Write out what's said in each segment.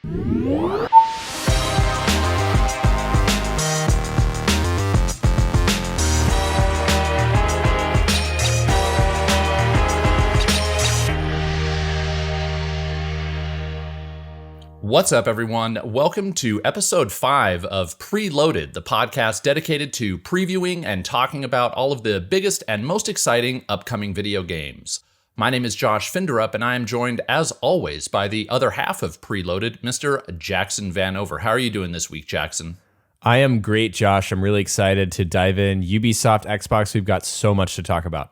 What's up, everyone? Welcome to episode 5 of Preloaded, the podcast dedicated to previewing and talking about all of the biggest and most exciting upcoming video games. My name is Josh Finderup, and I am joined, as always, by the other half of Preloaded, Mr. Jackson Vanover. How are you doing this week, Jackson? I am great, Josh. I'm really excited to dive in. Ubisoft, Xbox, we've got so much to talk about.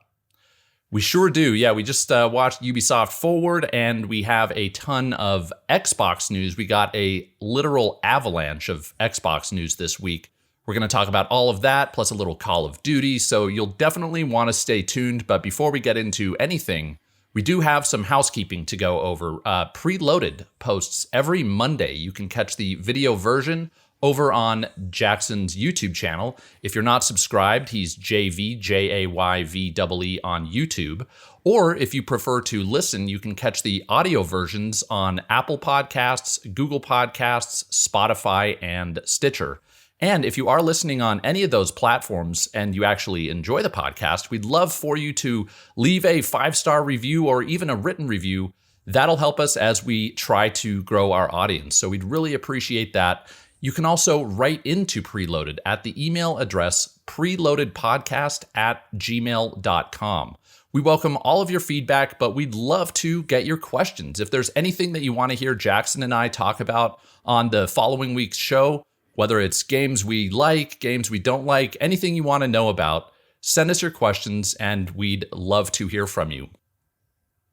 We sure do. Yeah, we just watched Ubisoft Forward, and we have a ton of Xbox news. We got a literal avalanche of Xbox news this week. We're going to talk about all of that, plus a little Call of Duty, so you'll definitely want to stay tuned. But before we get into anything, we do have some housekeeping to go over. Preloaded posts every Monday. You can catch the video version over on Jackson's YouTube channel. If you're not subscribed, he's jayvee, Jayvee on YouTube. Or if you prefer to listen, you can catch the audio versions on Apple Podcasts, Google Podcasts, Spotify, and Stitcher. And if you are listening on any of those platforms and you actually enjoy the podcast, we'd love for you to leave a 5-star review or even a written review. That'll help us as we try to grow our audience. So we'd really appreciate that. You can also write into Preloaded at the email address preloadedpodcast@gmail.com. We welcome all of your feedback, but we'd love to get your questions. If there's anything that you want to hear Jackson and I talk about on the following week's show, whether it's games we like, games we don't like, anything you want to know about, send us your questions and we'd love to hear from you.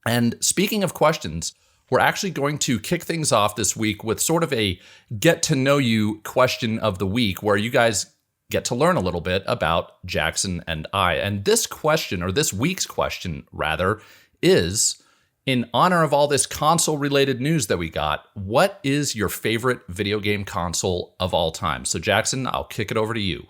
And speaking of questions, we're actually going to kick things off this week with sort of a get to know you question of the week, where you guys get to learn a little bit about Jackson and I. And this question, or this week's question rather, is, in honor of all this console related news that we got, what is your favorite video game console of all time? So Jackson, I'll kick it over to you.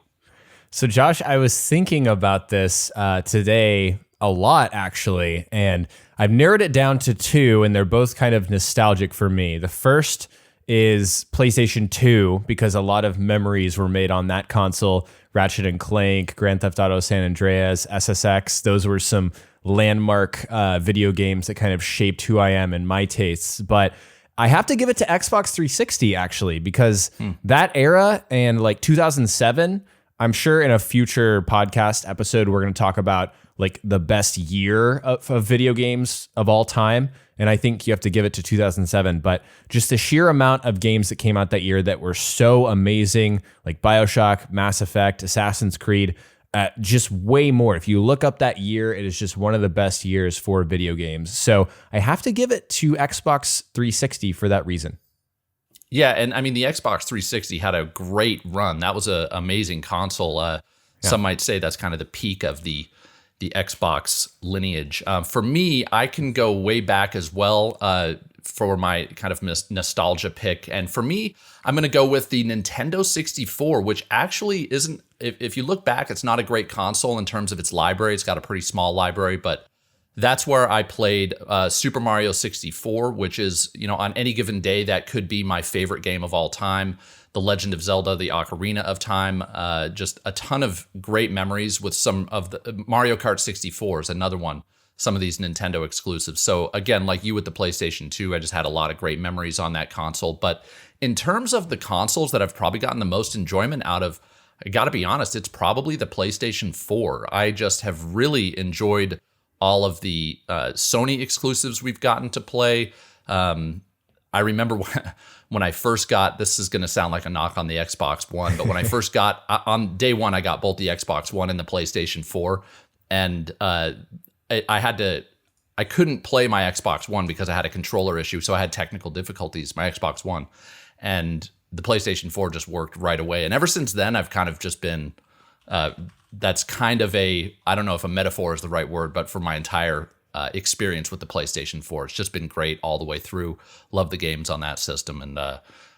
So Josh, I was thinking about this today a lot, actually, and I've narrowed it down to 2, and they're both kind of nostalgic for me. The first is PlayStation 2, because a lot of memories were made on that console. Ratchet and Clank, Grand Theft Auto San Andreas, SSX, those were some landmark video games that kind of shaped who I am and my tastes. But I have to give it to Xbox 360, actually, because that era and like 2007, I'm sure in a future podcast episode, we're going to talk about like the best year of video games of all time. And I think you have to give it to 2007. But just the sheer amount of games that came out that year that were so amazing, like BioShock, Mass Effect, Assassin's Creed, just way more. If you look up that year, it is just one of the best years for video games. So I have to give it to Xbox 360 for that reason. Yeah, and I mean, the Xbox 360 had a great run. That was an amazing console. Some might say that's kind of the peak of the Xbox lineage. For me, I can go way back as well for my kind of nostalgia pick. And for me, I'm going to go with the Nintendo 64, which actually isn't, if you look back, it's not a great console in terms of its library. It's got a pretty small library, but that's where I played Super Mario 64, which is, you know, on any given day, that could be my favorite game of all time. The Legend of Zelda, the Ocarina of Time, just a ton of great memories with some of the Mario Kart 64 is another one, some of these Nintendo exclusives. So again, like you with the PlayStation 2, I just had a lot of great memories on that console. But in terms of the consoles that I've probably gotten the most enjoyment out of, I got to be honest, it's probably the PlayStation 4. I just have really enjoyed all of the Sony exclusives we've gotten to play. I remember when I first got, this is going to sound like a knock on the Xbox One, but when I first got, on day one, I got both the Xbox One and the PlayStation 4. And I couldn't play my Xbox One because I had a controller issue. So I had technical difficulties, my Xbox One. And the PlayStation 4 just worked right away. And ever since then, I've kind of just been, that's kind of a, I don't know if a metaphor is the right word, but for my entire experience with the PlayStation 4. It's just been great all the way through. Love the games on that system, and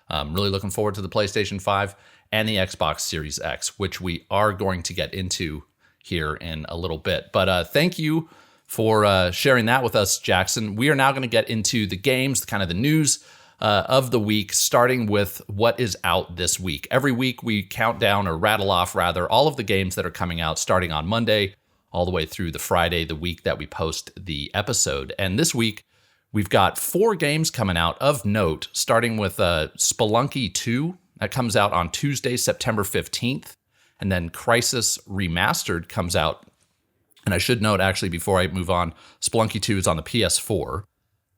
I'm really looking forward to the PlayStation 5 and the Xbox Series X, which we are going to get into here in a little bit. But thank you for sharing that with us, Jackson. We are now going to get into the games, kind of the news of the week, starting with what is out this week. Every week we count down, or rattle off rather, all of the games that are coming out starting on Monday all the way through the Friday, the week that we post the episode. And this week we've got 4 games coming out of note, starting with Spelunky 2. That comes out on Tuesday, September 15th. And then Crysis Remastered comes out. And I should note, actually, before I move on, Spelunky 2 is on the PS4.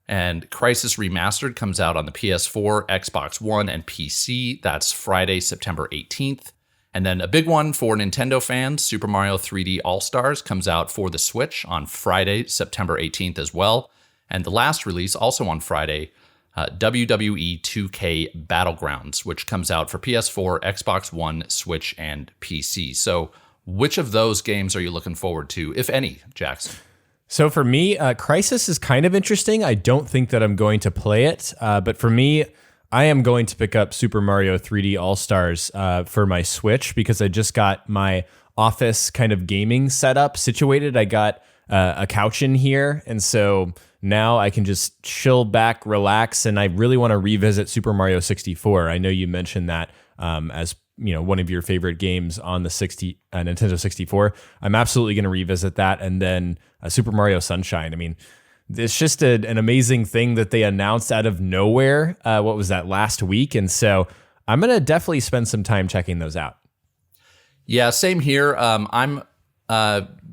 And Crysis Remastered comes out on the PS4, Xbox One, and PC. That's Friday, September 18th. And then a big one for Nintendo fans, Super Mario 3D All-Stars, comes out for the Switch on Friday, September 18th as well. And the last release, also on Friday, WWE 2K Battlegrounds, which comes out for PS4, Xbox One, Switch, and PC. So which of those games are you looking forward to, if any, Jackson? So for me, Crysis is kind of interesting. I don't think that I'm going to play it, but for me, I am going to pick up Super Mario 3D All-Stars for my Switch because I just got my office kind of gaming setup situated. I got a couch in here, and so now I can just chill back, relax, and I really want to revisit Super Mario 64. I know you mentioned that as one of your favorite games on the Nintendo 64. I'm absolutely going to revisit that, and then Super Mario Sunshine. I mean, it's just an amazing thing that they announced out of nowhere. What was that, last week? And so I'm going to definitely spend some time checking those out. Yeah, same here. I'm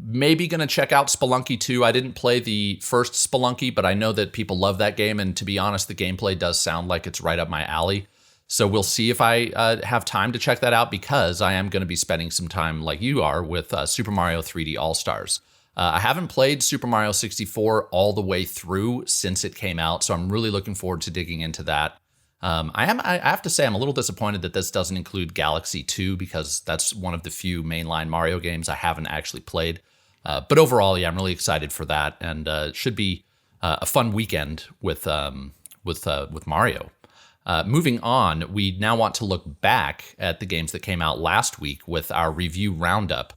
maybe going to check out Spelunky 2. I didn't play the first Spelunky, but I know that people love that game. And to be honest, the gameplay does sound like it's right up my alley. So we'll see if I have time to check that out, because I am going to be spending some time, like you are, with Super Mario 3D All-Stars. I haven't played Super Mario 64 all the way through since it came out, so I'm really looking forward to digging into that. I have to say I'm a little disappointed that this doesn't include Galaxy 2, because that's one of the few mainline Mario games I haven't actually played. But overall, yeah, I'm really excited for that, and it should be a fun weekend with Mario. Moving on, we now want to look back at the games that came out last week with our review roundup.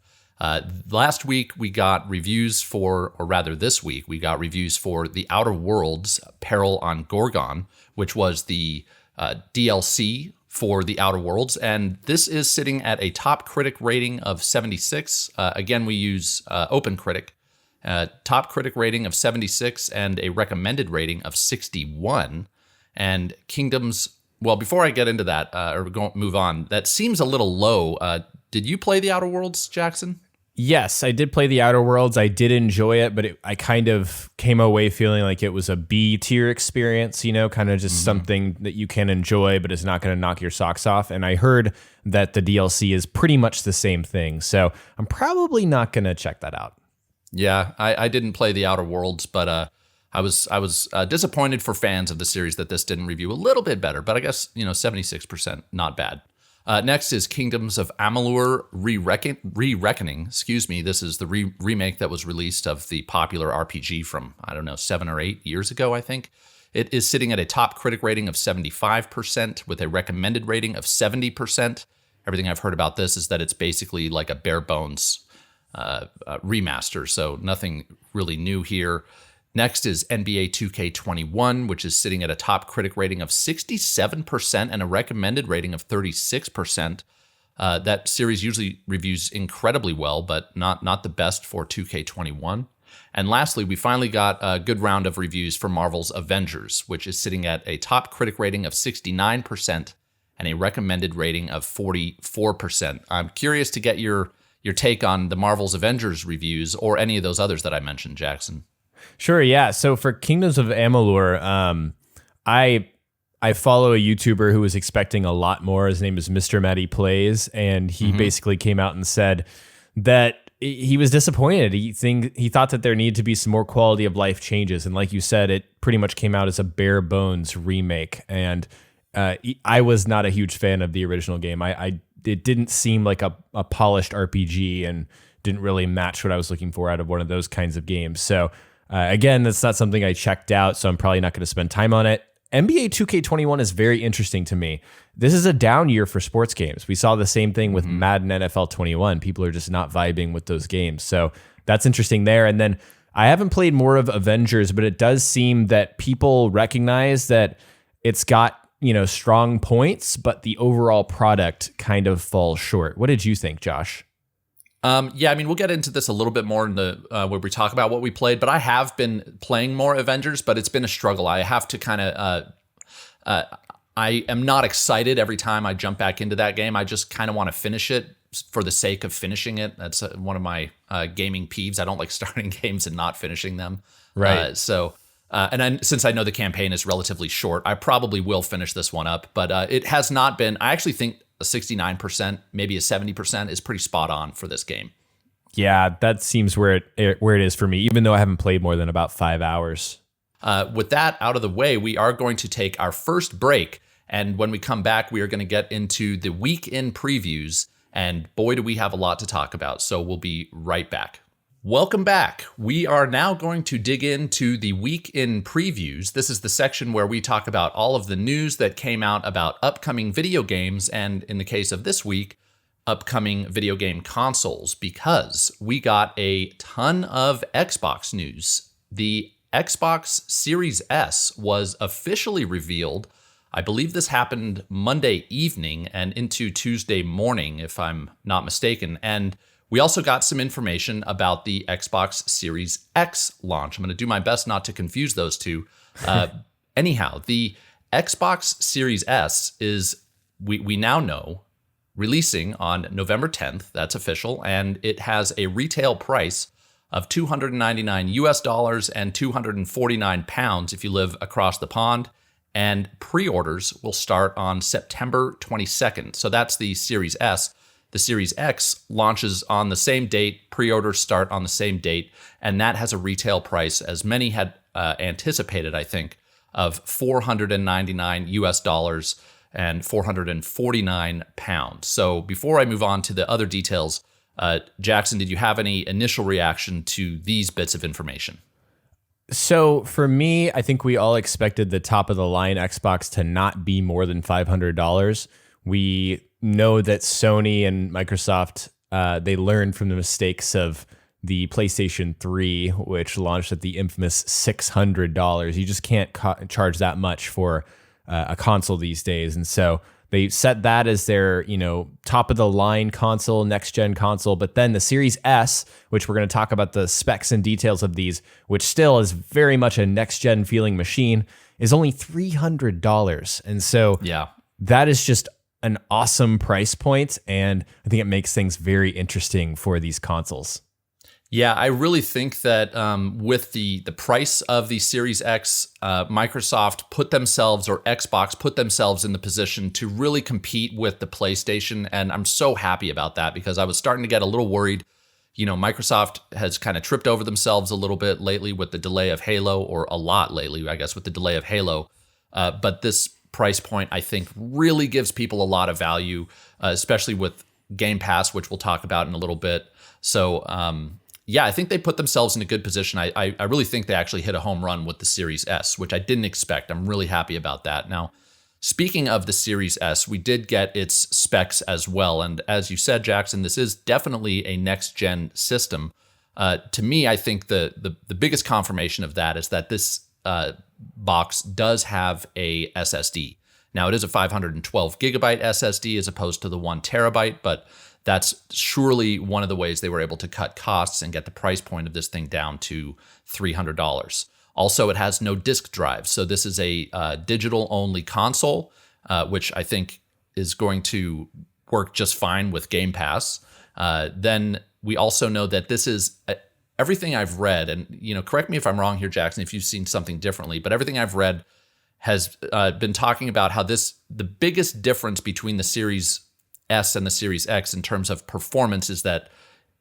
Last week we got reviews for, or rather this week, we got reviews for The Outer Worlds Peril on Gorgon, which was the DLC for The Outer Worlds. And this is sitting at a top critic rating of 76. Again, we use OpenCritic. Top critic rating of 76 and a recommended rating of 61. And Kingdoms, well, before I get into that, move on, that seems a little low. Did you play The Outer Worlds, Jackson? Yes, I did play The Outer Worlds. I did enjoy it, but I kind of came away feeling like it was a B tier experience, kind of just something that you can enjoy, but it's not going to knock your socks off. And I heard that the DLC is pretty much the same thing. So I'm probably not going to check that out. Yeah, I didn't play The Outer Worlds, but I was disappointed for fans of the series that this didn't review a little bit better, but I guess, 76%, not bad. Next is Kingdoms of Amalur Re-Reckoning. Excuse me. This is the remake that was released of the popular RPG from, 7 or 8 years ago, I think. It is sitting at a top critic rating of 75% with a recommended rating of 70%. Everything I've heard about this is that it's basically like a bare bones remaster, so nothing really new here. Next is NBA 2K21, which is sitting at a top critic rating of 67% and a recommended rating of 36%. That series usually reviews incredibly well, but not the best for 2K21. And lastly, we finally got a good round of reviews for Marvel's Avengers, which is sitting at a top critic rating of 69% and a recommended rating of 44%. I'm curious to get your take on the Marvel's Avengers reviews or any of those others that I mentioned, Jackson. Sure, yeah. So for Kingdoms of Amalur, I follow a YouTuber who was expecting a lot more. His name is Mr. Matty Plays, and he basically came out and said that he was disappointed. He thought that there needed to be some more quality of life changes, and like you said, it pretty much came out as a bare bones remake. And I was not a huge fan of the original game. It didn't seem like a polished RPG, and didn't really match what I was looking for out of one of those kinds of games. So. Again, that's not something I checked out, so I'm probably not going to spend time on it. NBA 2K21 is very interesting to me. This is a down year for sports games. We saw the same thing with Madden NFL 21. People are just not vibing with those games. So that's interesting there. And then I haven't played more of Avengers, but it does seem that people recognize that it's got, strong points, but the overall product kind of falls short. What did you think, Josh? Yeah, I mean, we'll get into this a little bit more in the where we talk about what we played, but I have been playing more Avengers, but it's been a struggle. I have to kind of, I am not excited every time I jump back into that game. I just kind of want to finish it for the sake of finishing it. That's one of my gaming peeves. I don't like starting games and not finishing them. Right. Since I know the campaign is relatively short, I probably will finish this one up, but it has not been, I actually think a 69%, maybe a 70% is pretty spot on for this game. Yeah, that seems where it is for me, even though I haven't played more than about 5 hours. With that out of the way, we are going to take our first break. And when we come back, we are going to get into the week in previews. And boy, do we have a lot to talk about. So we'll be right back. Welcome back. We are now going to dig into the week in previews. This is the section where we talk about all of the news that came out about upcoming video games, and in the case of this week, upcoming video game consoles, because we got a ton of Xbox news. The Xbox Series S was officially revealed. I believe this happened Monday evening and into Tuesday morning, if I'm not mistaken. And we also got some information about the Xbox Series X launch. I'm going to do my best not to confuse those two. Anyhow, the Xbox Series S is, we now know, releasing on November 10th. That's official. And it has a retail price of $299 US and 249 pounds if you live across the pond. And pre-orders will start on September 22nd. So that's the Series S. The Series X launches on the same date, pre-orders start on the same date, and that has a retail price, as many had anticipated, I think, of $499 US and 449 pounds. So before I move on to the other details, Jackson, did you have any initial reaction to these bits of information? So for me, I think we all expected the top of the line Xbox to not be more than $500. We know that Sony and Microsoft, they learned from the mistakes of the PlayStation 3, which launched at the infamous $600. You just can't charge that much for a console these days. And so they set that as their, top of the line console, next gen console. But then the Series S, which we're going to talk about the specs and details of these, which still is very much a next gen feeling machine, is only $300. And so that is just an awesome price point, and I think it makes things very interesting for these consoles. Yeah, I really think that with the price of the Series X, Microsoft put themselves, or Xbox put themselves in the position to really compete with the PlayStation, and I'm so happy about that because I was starting to get a little worried. Microsoft has kind of tripped over themselves a little bit lately with the delay of Halo, or a lot lately, I guess, with the delay of Halo. But this price point, I think, really gives people a lot of value, especially with Game Pass, which we'll talk about in a little bit. So, I think they put themselves in a good position. I really think they actually hit a home run with the Series S, which I didn't expect. I'm really happy about that. Now, speaking of the Series S, we did get its specs as well. And as you said, Jackson, this is definitely a next-gen system. To me, I think the biggest confirmation of that is that this box does have a SSD. Now, it is a 512 gigabyte SSD as opposed to the 1 terabyte, but that's surely one of the ways they were able to cut costs and get the price point of this thing down to $300. Also, it has no disk drive. So this is a digital-only console, which I think is going to work just fine with Game Pass. Then we also know that this is everything I've read, and correct me if I'm wrong here, Jackson, if you've seen something differently, but everything I've read has been talking about how the biggest difference between the Series S and the Series X in terms of performance is that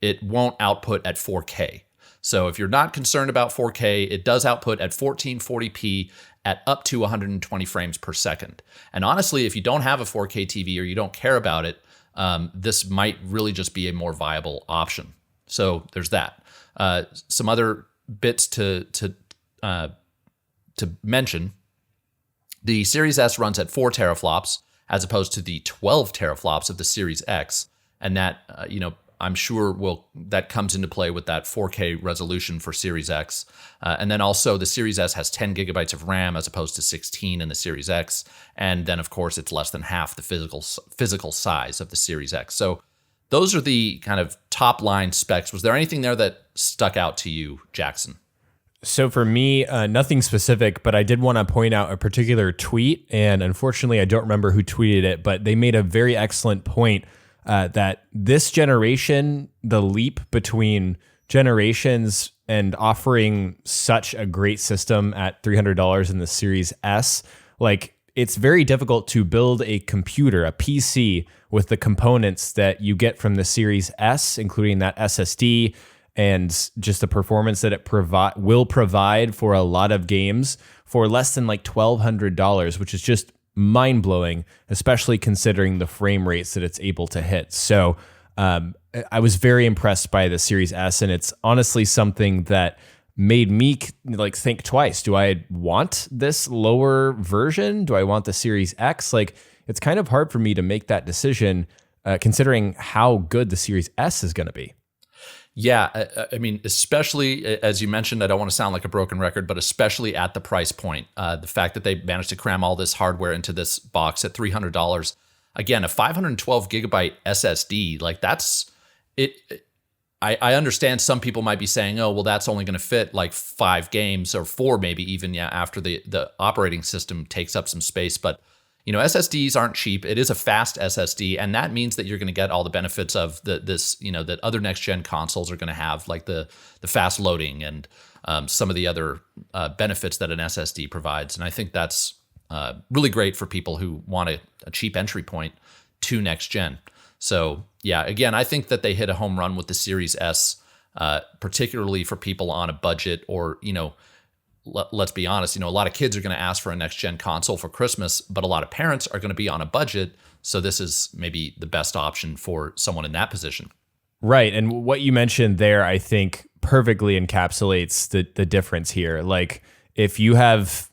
it won't output at 4K. So if you're not concerned about 4K, it does output at 1440p at up to 120 frames per second. And honestly, if you don't have a 4K TV or you don't care about it, this might really just be a more viable option. So there's that. Some other bits to mention. The Series S runs at 4 teraflops as opposed to the 12 teraflops of the Series X. And that, I'm sure that comes into play with that 4K resolution for Series X. And then also the Series S has 10 gigabytes of RAM as opposed to 16 in the Series X. And then, of course, it's less than half the physical size of the Series X. So those are the kind of top line specs. Was there anything there that stuck out to you, Jackson? So for me, nothing specific, but I did want to point out a particular tweet. And unfortunately, I don't remember who tweeted it, but they made a very excellent point that this generation, the leap between generations and offering such a great system at $300 in the Series S, like it's very difficult to build a computer, a PC, with the components that you get from the Series S, including that SSD, and just the performance that it will provide for a lot of games for less than like $1,200, which is just mind-blowing, especially considering the frame rates that it's able to hit. So I was very impressed by the Series S, and it's honestly something that made me like think twice. Do I want this lower version? Do I want the Series X? Like, it's kind of hard for me to make that decision considering how good the Series S is going to be. Yeah, I mean, especially as you mentioned, I don't want to sound like a broken record, but especially at the price point, the fact that they managed to cram all this hardware into this box at $300. Again, a 512 gigabyte SSD, like that's it. I understand some people might be saying, oh, well, that's only going to fit like 5 games or 4, maybe even after the operating system takes up some space, but SSDs aren't cheap. It is a fast SSD, and that means that you're going to get all the benefits of that other next gen consoles are going to have, like the fast loading and some of the other benefits that an SSD provides. And I think that's really great for people who want a cheap entry point to next gen. So yeah, again, I think that they hit a home run with the Series S, particularly for people on a budget or let's be honest, a lot of kids are going to ask for a next-gen console for Christmas, but a lot of parents are going to be on a budget, so this is maybe the best option for someone in that position. Right, and what you mentioned there, I think, perfectly encapsulates the difference here. Like, if you have,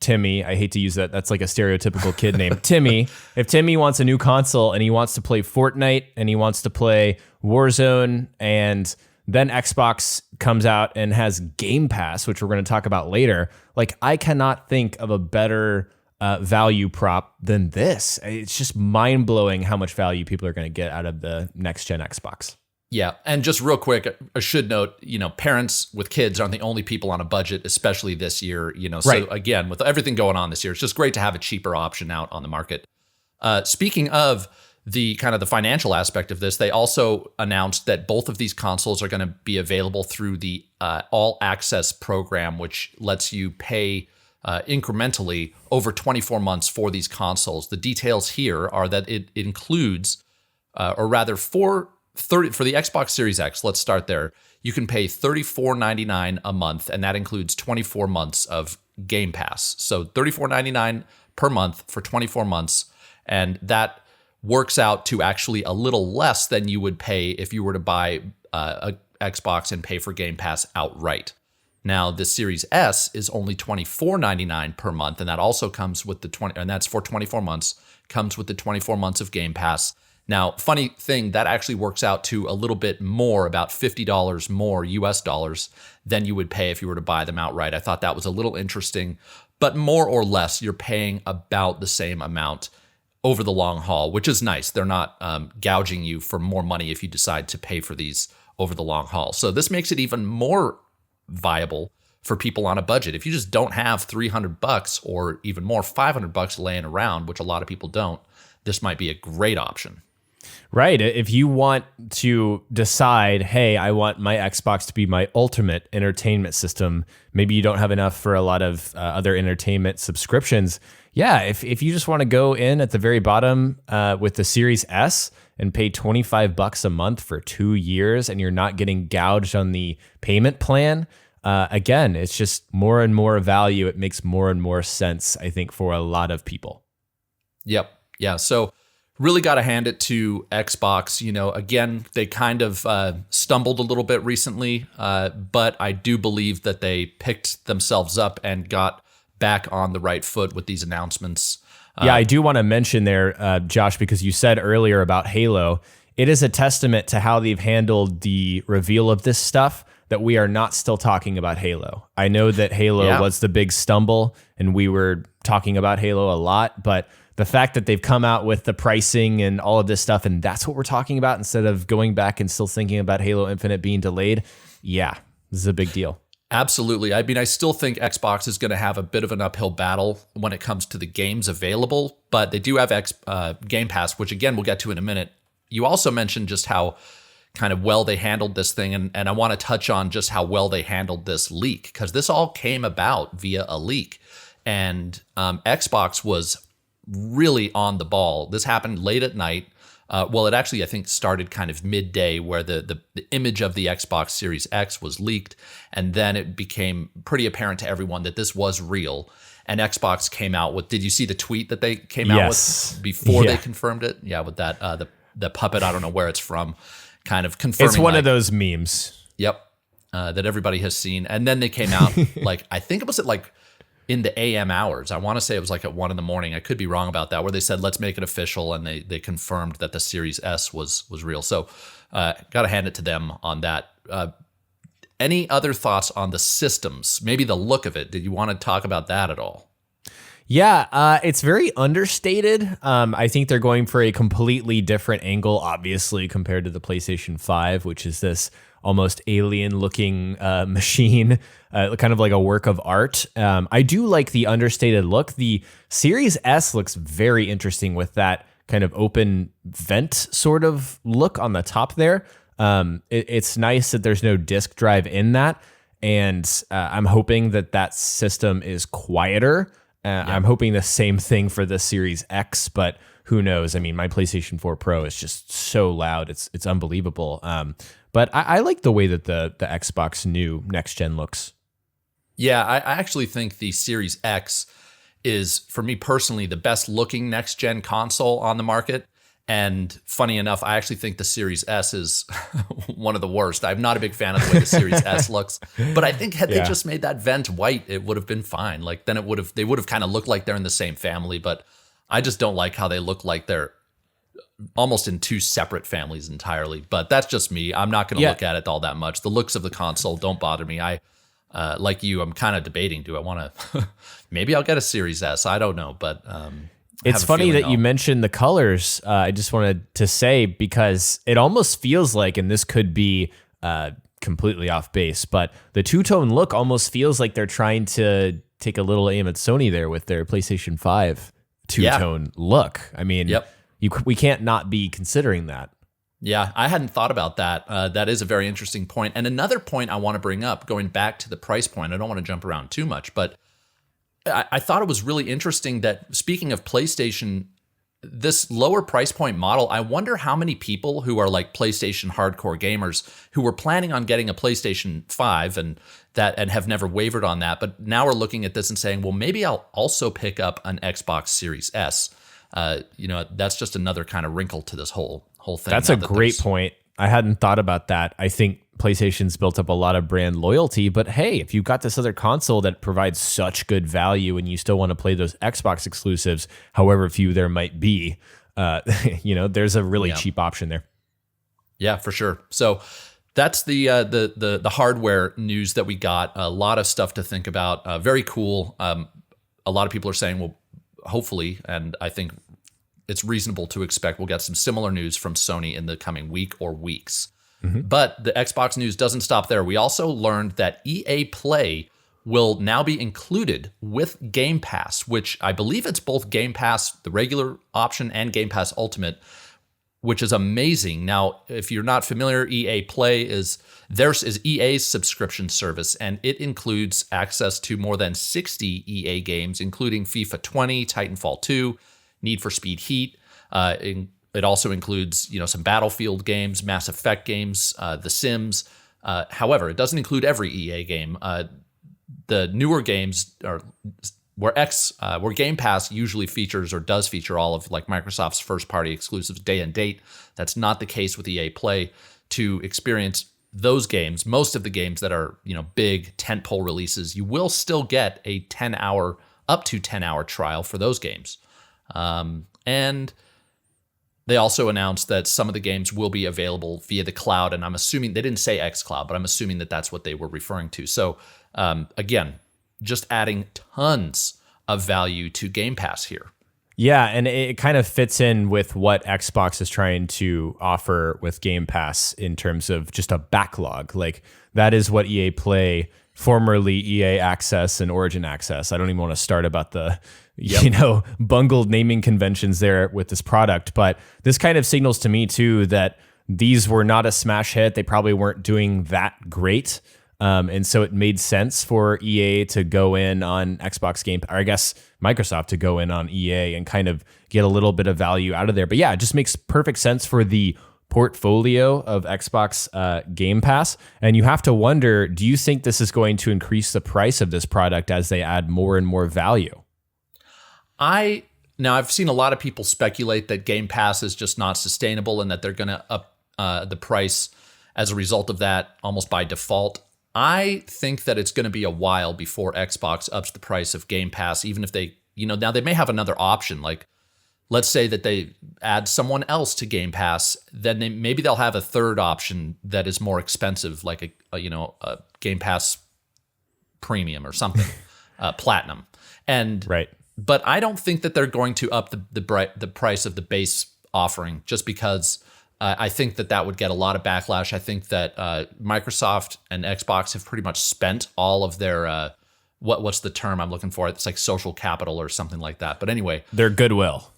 Timmy, I hate to use that, that's like a stereotypical kid name, Timmy. If Timmy wants a new console and he wants to play Fortnite and he wants to play Warzone and then Xbox comes out and has Game Pass, which we're going to talk about later. Like, I cannot think of a better value prop than this. It's just mind-blowing how much value people are going to get out of the next-gen Xbox. Yeah, and just real quick, I should note, parents with kids aren't the only people on a budget, especially this year. So right. Again, with everything going on this year, it's just great to have a cheaper option out on the market. Speaking of the kind of the financial aspect of this, they also announced that both of these consoles are going to be available through the All Access program, which lets you pay incrementally over 24 months for these consoles. The details here are that it includes, or rather for the Xbox Series X, let's start there. You can pay $34.99 a month, and that includes 24 months of Game Pass. So $34.99 per month for 24 months, and that works out to actually a little less than you would pay if you were to buy a Xbox and pay for Game Pass outright. Now, the Series S is only $24.99 per month, and that also comes with and that's for 24 months, comes with the 24 months of Game Pass. Now, funny thing, that actually works out to a little bit more, about $50 more US dollars than you would pay if you were to buy them outright. I thought that was a little interesting, but more or less, you're paying about the same amount over the long haul, which is nice. They're not gouging you for more money if you decide to pay for these over the long haul. So this makes it even more viable for people on a budget. If you just don't have $300 or even more, $500 laying around, which a lot of people don't, this might be a great option. Right. If you want to decide, hey, I want my Xbox to be my ultimate entertainment system, maybe you don't have enough for a lot of other entertainment subscriptions. Yeah, if you just want to go in at the very bottom with the Series S and pay $25 a month for 2 years and you're not getting gouged on the payment plan, again, it's just more and more value. It makes more and more sense, I think, for a lot of people. Yep. Yeah. So really got to hand it to Xbox. Again, they kind of stumbled a little bit recently, but I do believe that they picked themselves up and got back on the right foot with these announcements. Yeah, I do want to mention there, Josh, because you said earlier about Halo. it is a testament to how they've handled the reveal of this stuff that we are not still talking about Halo. I know that Halo was the big stumble, and we were talking about Halo a lot, but the fact that they've come out with the pricing and all of this stuff, and that's what we're talking about instead of going back and still thinking about Halo Infinite being delayed, this is a big deal. Absolutely. I mean, I still think Xbox is going to have a bit of an uphill battle when it comes to the games available, but they do have Game Pass, which again, we'll get to in a minute. You also mentioned just how kind of well they handled this thing, and I want to touch on just how well they handled this leak, because this all came about via a leak, and Xbox was really on the ball. This happened late at night. Well, it actually, I think, started kind of midday, where the image of the Xbox Series X was leaked, and then it became pretty apparent to everyone that this was real. And Xbox came out with, did you see the tweet that they came out with before they confirmed it? Yeah, with that, the puppet, I don't know where it's from, kind of confirming. It's one of those memes. Yep. That everybody has seen. And then they came out, I think it was at in the AM hours. I want to say it was at 1 a.m. I could be wrong about that, where they said, let's make it official. And they confirmed that the Series S was real. So got to hand it to them on that. Any other thoughts on the systems? Maybe the look of it. Did you want to talk about that at all? Yeah, it's very understated. I think they're going for a completely different angle, obviously, compared to the PlayStation 5, which is this almost alien-looking machine, kind of like a work of art. I do like the understated look. The Series S looks very interesting with that kind of open vent sort of look on the top there. It's nice that there's no disk drive in that, and I'm hoping that system is quieter. I'm hoping the same thing for the Series X, but who knows? I mean, my PlayStation 4 Pro is just so loud. It's unbelievable. But I like the way that the Xbox new next gen looks. Yeah, I actually think the Series X is, for me personally, the best looking next gen console on the market. And funny enough, I actually think the Series S is one of the worst. I'm not a big fan of the way the Series S looks, but I think had they just made that vent white, it would have been fine. Then they would have kind of looked like they're in the same family, but I just don't like how they look like they're almost in two separate families entirely. But that's just me. I'm not going to look at it all that much. The looks of the console don't bother me. I, like you, I'm kind of debating, do I want to, maybe I'll get a Series S. I don't know, but, it's funny that you mentioned the colors. I just wanted to say, because it almost feels like, and this could be completely off base, but the two-tone look almost feels like they're trying to take a little aim at Sony there with their PlayStation 5 two-tone look. I mean, we can't not be considering that. Yeah, I hadn't thought about that. That is a very interesting point. And another point I want to bring up, going back to the price point, I don't want to jump around too much, but I thought it was really interesting that, speaking of PlayStation, this lower price point model, I wonder how many people who are like PlayStation hardcore gamers who were planning on getting a PlayStation 5 and have never wavered on that, but now are looking at this and saying, well, maybe I'll also pick up an Xbox Series S. That's just another kind of wrinkle to this whole thing. That's a great point. I hadn't thought about that. I think PlayStation's built up a lot of brand loyalty, but hey, if you've got this other console that provides such good value and you still want to play those Xbox exclusives, however few there might be, there's a really cheap option there. Yeah, for sure. So that's the hardware news that we got. A lot of stuff to think about. Very cool. A lot of people are saying, well, hopefully, and I think it's reasonable to expect we'll get some similar news from Sony in the coming week or weeks. Mm-hmm. But the Xbox news doesn't stop there. We also learned that EA Play will now be included with Game Pass, which I believe it's both Game Pass, the regular option, and Game Pass Ultimate, which is amazing. Now, if you're not familiar, EA Play is EA's subscription service, and it includes access to more than 60 EA games, including FIFA 20, Titanfall 2, Need for Speed Heat. It also includes, some Battlefield games, Mass Effect games, The Sims. However, it doesn't include every EA game. The newer games are where Game Pass usually features or does feature all of like Microsoft's first-party exclusives day and date. That's not the case with EA Play. To experience those games, most of the games that are big tentpole releases, you will still get a up to 10 hour trial for those games. And They also announced that some of the games will be available via the cloud, and I'm assuming they didn't say xCloud, but I'm assuming that that's what they were referring to. So again, just adding tons of value to Game Pass here. Yeah, and it kind of fits in with what Xbox is trying to offer with Game Pass in terms of just a backlog. Like that is what EA Play, formerly EA Access and Origin Access. I don't even want to start about the bungled naming conventions there with this product, but this kind of signals to me too that these were not a smash hit. They probably weren't doing that great. And so it made sense for EA to go in on Xbox Game, or I guess Microsoft to go in on EA and kind of get a little bit of value out of there. But yeah, it just makes perfect sense for the portfolio of Xbox Game Pass. And you have to wonder, do you think this is going to increase the price of this product as they add more and more value? Now I've seen a lot of people speculate that Game Pass is just not sustainable and that they're going to up the price as a result of that almost by default. I think that it's going to be a while before Xbox ups the price of Game Pass, even if they, now they may have another option. Like, let's say that they add someone else to Game Pass, then maybe they'll have a third option that is more expensive, like a Game Pass Premium or something, Platinum. And right. But I don't think that they're going to up the price of the base offering just because I think that would get a lot of backlash. I think that Microsoft and Xbox have pretty much spent all of their what's the term I'm looking for? It's like social capital or something like that. But anyway, their goodwill.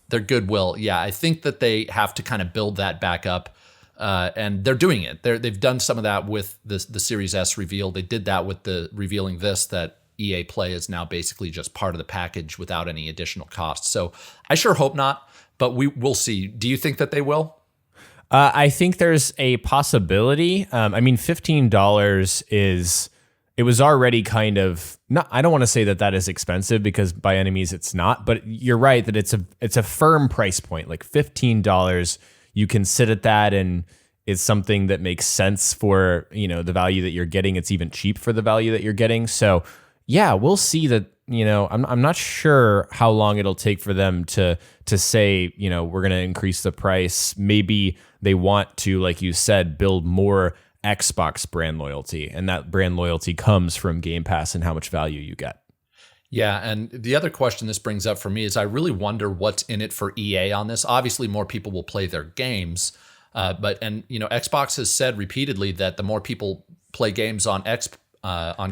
Yeah, I think that they have to kind of build that back up, and they're doing it. They've done some of that with the Series S reveal. They did that with the revealing this, that EA Play is now basically just part of the package without any additional cost. So I sure hope not, but we'll see. Do you think that they will? I think there's a possibility. $15 it was already kind of not. I don't want to say that is expensive because by any means it's not. But you're right that it's a firm price point. Like $15, you can sit at that, and it's something that makes sense for the value that you're getting. It's even cheap for the value that you're getting. So yeah, we'll see that. I'm not sure how long it'll take for them to say, we're going to increase the price. Maybe they want to, like you said, build more Xbox brand loyalty, and that brand loyalty comes from Game Pass and how much value you get. Yeah, and the other question this brings up for me is I really wonder what's in it for EA on this. Obviously, more people will play their games, but Xbox has said repeatedly that the more people play games on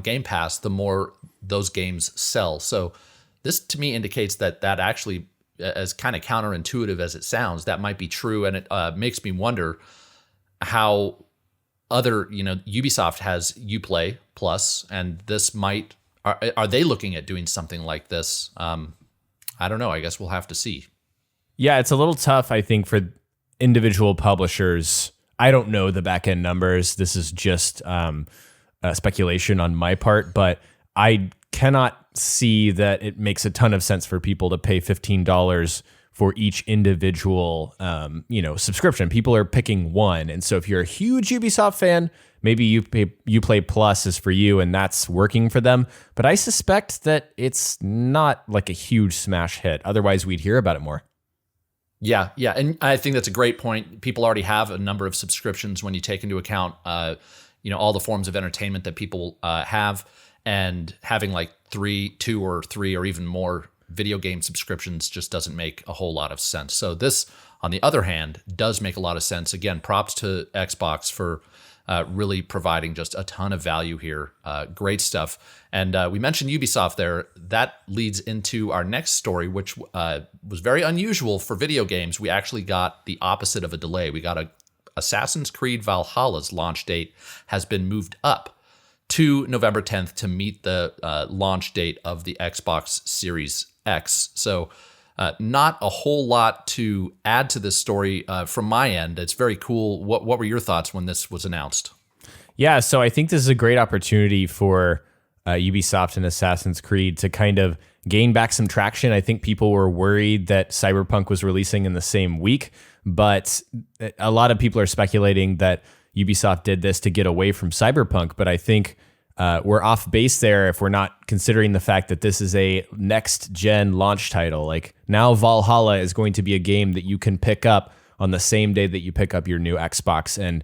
Game Pass, the more those games sell. So this to me indicates that actually, as kind of counterintuitive as it sounds, that might be true. And it makes me wonder how other, Ubisoft has Uplay Plus, and this are they looking at doing something like this? I don't know. I guess we'll have to see. Yeah, it's a little tough, I think, for individual publishers. I don't know the back end numbers. This is just speculation on my part, but I cannot see that it makes a ton of sense for people to pay $15 for each individual, subscription. People are picking one. And so if you're a huge Ubisoft fan, maybe Uplay Plus is for you and that's working for them. But I suspect that it's not like a huge smash hit. Otherwise, we'd hear about it more. Yeah. And I think that's a great point. People already have a number of subscriptions when you take into account, all the forms of entertainment that people have. And having like two or three or even more video game subscriptions just doesn't make a whole lot of sense. So this, on the other hand, does make a lot of sense. Again, props to Xbox for really providing just a ton of value here. Great stuff. And we mentioned Ubisoft there. That leads into our next story, which was very unusual for video games. We actually got the opposite of a delay. We got Assassin's Creed Valhalla's launch date has been moved up to November 10th to meet the launch date of the Xbox Series X. So not a whole lot to add to this story from my end. It's very cool. What were your thoughts when this was announced? Yeah, so I think this is a great opportunity for Ubisoft and Assassin's Creed to kind of gain back some traction. I think people were worried that Cyberpunk was releasing in the same week, but a lot of people are speculating that Ubisoft did this to get away from Cyberpunk, but I think we're off base there if we're not considering the fact that this is a next-gen launch title. Like now Valhalla is going to be a game that you can pick up on the same day that you pick up your new Xbox. And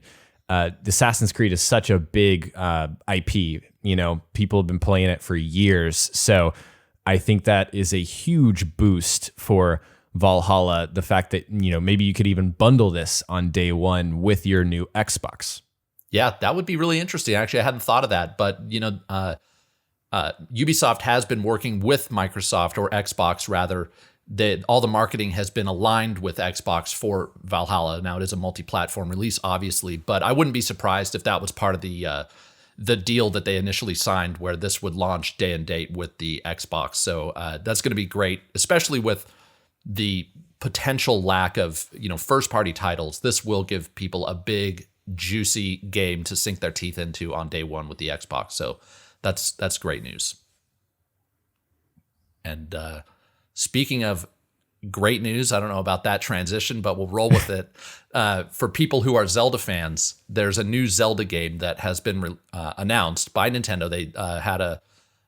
Assassin's Creed is such a big IP. People have been playing it for years. So I think that is a huge boost for Valhalla. The fact that, maybe you could even bundle this on day one with your new Xbox. Yeah, that would be really interesting. Actually, I hadn't thought of that. But, Ubisoft has been working with Microsoft, or Xbox rather. All the marketing has been aligned with Xbox for Valhalla. Now, it is a multi-platform release, obviously, but I wouldn't be surprised if that was part of the deal that they initially signed, where this would launch day and date with the Xbox. So that's going to be great, especially with the potential lack of first-party titles. This will give people a big, juicy game to sink their teeth into on day one with the Xbox. So that's great news. And speaking of great news, I don't know about that transition, but we'll roll with it. For people who are Zelda fans, there's a new Zelda game that has been announced by Nintendo. They had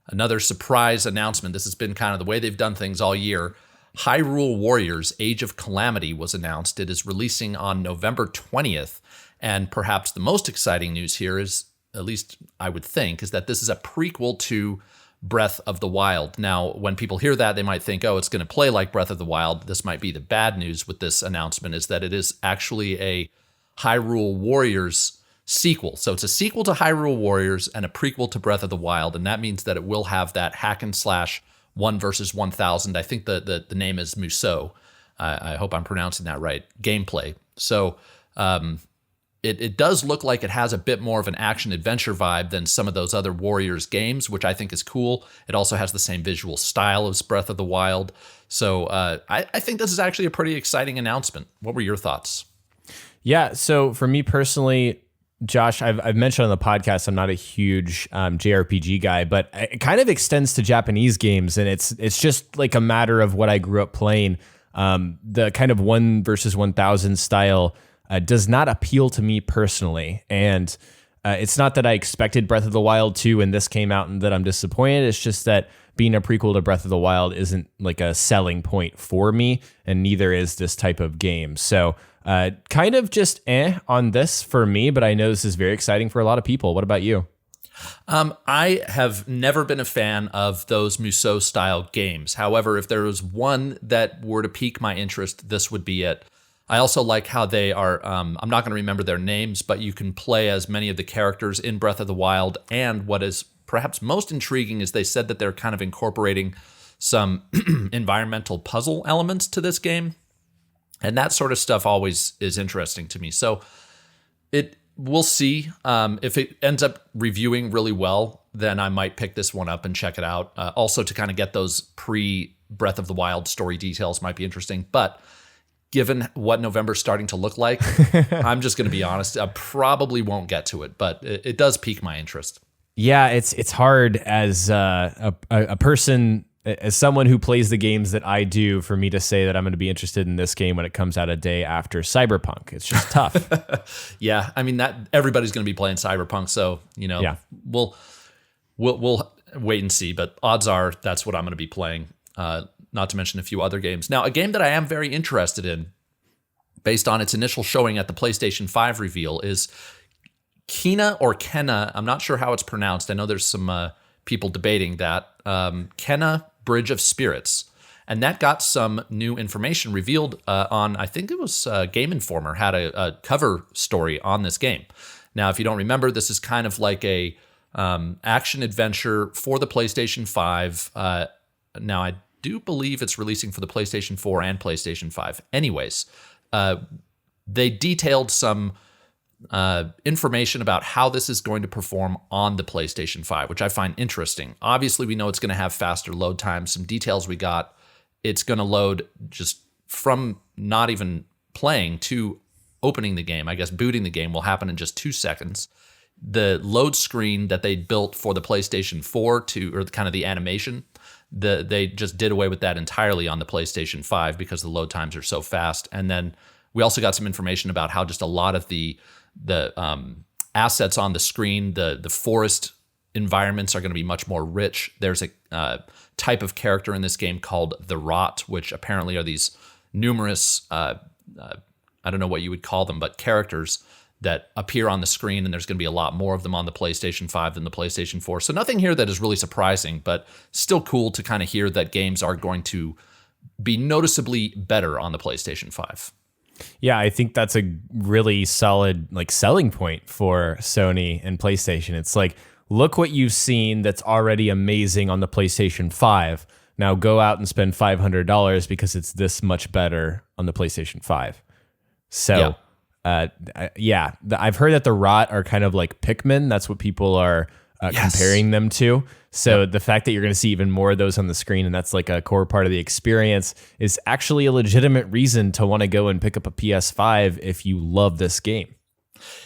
another surprise announcement. This has been kind of the way they've done things all year. Hyrule Warriors: Age of Calamity was announced. It is releasing on November 20th. And perhaps the most exciting news here is, at least I would think, is that this is a prequel to Breath of the Wild. Now, when people hear that, they might think, oh, it's going to play like Breath of the Wild. This might be the bad news with this announcement, is that it is actually a Hyrule Warriors sequel. So it's a sequel to Hyrule Warriors and a prequel to Breath of the Wild, and that means that it will have that hack and slash 1 versus 1,000. I think the name is Musou. I hope I'm pronouncing that right. Gameplay. So It does look like it has a bit more of an action-adventure vibe than some of those other Warriors games, which I think is cool. It also has the same visual style as Breath of the Wild. So I think this is actually a pretty exciting announcement. What were your thoughts? Yeah, so for me personally, Josh, I've mentioned on the podcast I'm not a huge JRPG guy, but it kind of extends to Japanese games, and it's just like a matter of what I grew up playing. The kind of 1 versus 1,000 style does not appeal to me personally. And it's not that I expected Breath of the Wild 2 and this came out and that I'm disappointed. It's just that being a prequel to Breath of the Wild isn't like a selling point for me, and neither is this type of game. So kind of just on this for me, but I know this is very exciting for a lot of people. What about you? I have never been a fan of those Musou style games. However, if there was one that were to pique my interest, this would be it. I also like how they are, I'm not going to remember their names, but you can play as many of the characters in Breath of the Wild. And what is perhaps most intriguing is they said that they're kind of incorporating some environmental puzzle elements to this game. And that sort of stuff always is interesting to me. So we'll see. If it ends up reviewing really well, then I might pick this one up and check it out. Also, to kind of get those pre-Breath of the Wild story details might be interesting. But given what November's starting to look like, I'm just going to be honest, I probably won't get to it, but it does pique my interest. Yeah, it's hard as a person, as someone who plays the games that I do, for me to say that I'm going to be interested in this game when it comes out a day after Cyberpunk. It's just tough. Yeah, I mean, that everybody's going to be playing Cyberpunk, so yeah. we'll wait and see. But odds are that's what I'm going to be playing. Not to mention a few other games. Now, a game that I am very interested in, based on its initial showing at the PlayStation 5 reveal, is Kena or Kena. I'm not sure how it's pronounced. I know there's some people debating that. Kena Bridge of Spirits. And that got some new information revealed on, I think it was Game Informer had a cover story on this game. Now, if you don't remember, this is kind of like a action adventure for the PlayStation 5. Now, I do believe it's releasing for the PlayStation 4 and PlayStation 5. Anyways, they detailed some information about how this is going to perform on the PlayStation 5, which I find interesting. Obviously, we know it's going to have faster load times. Some details we got, it's going to load just from not even playing to opening the game. I guess booting the game will happen in just 2 seconds. The load screen that they built for the PlayStation 4 or kind of the animation, they just did away with that entirely on the PlayStation 5 because the load times are so fast. And then we also got some information about how just a lot of the assets on the screen, the forest environments are going to be much more rich. There's a type of character in this game called the Rot, which apparently are these numerous I don't know what you would call them, but characters that appear on the screen, and there's going to be a lot more of them on the PlayStation 5 than the PlayStation 4. So nothing here that is really surprising, but still cool to kind of hear that games are going to be noticeably better on the PlayStation 5. Yeah, I think that's a really solid like selling point for Sony and PlayStation. It's like, look what you've seen that's already amazing on the PlayStation 5. Now go out and spend $500 because it's this much better on the PlayStation 5. So, I've heard that the Rot are kind of like Pikmin. That's what people are comparing them to. So the fact that you're going to see even more of those on the screen, and that's like a core part of the experience, is actually a legitimate reason to want to go and pick up a PS5 if you love this game.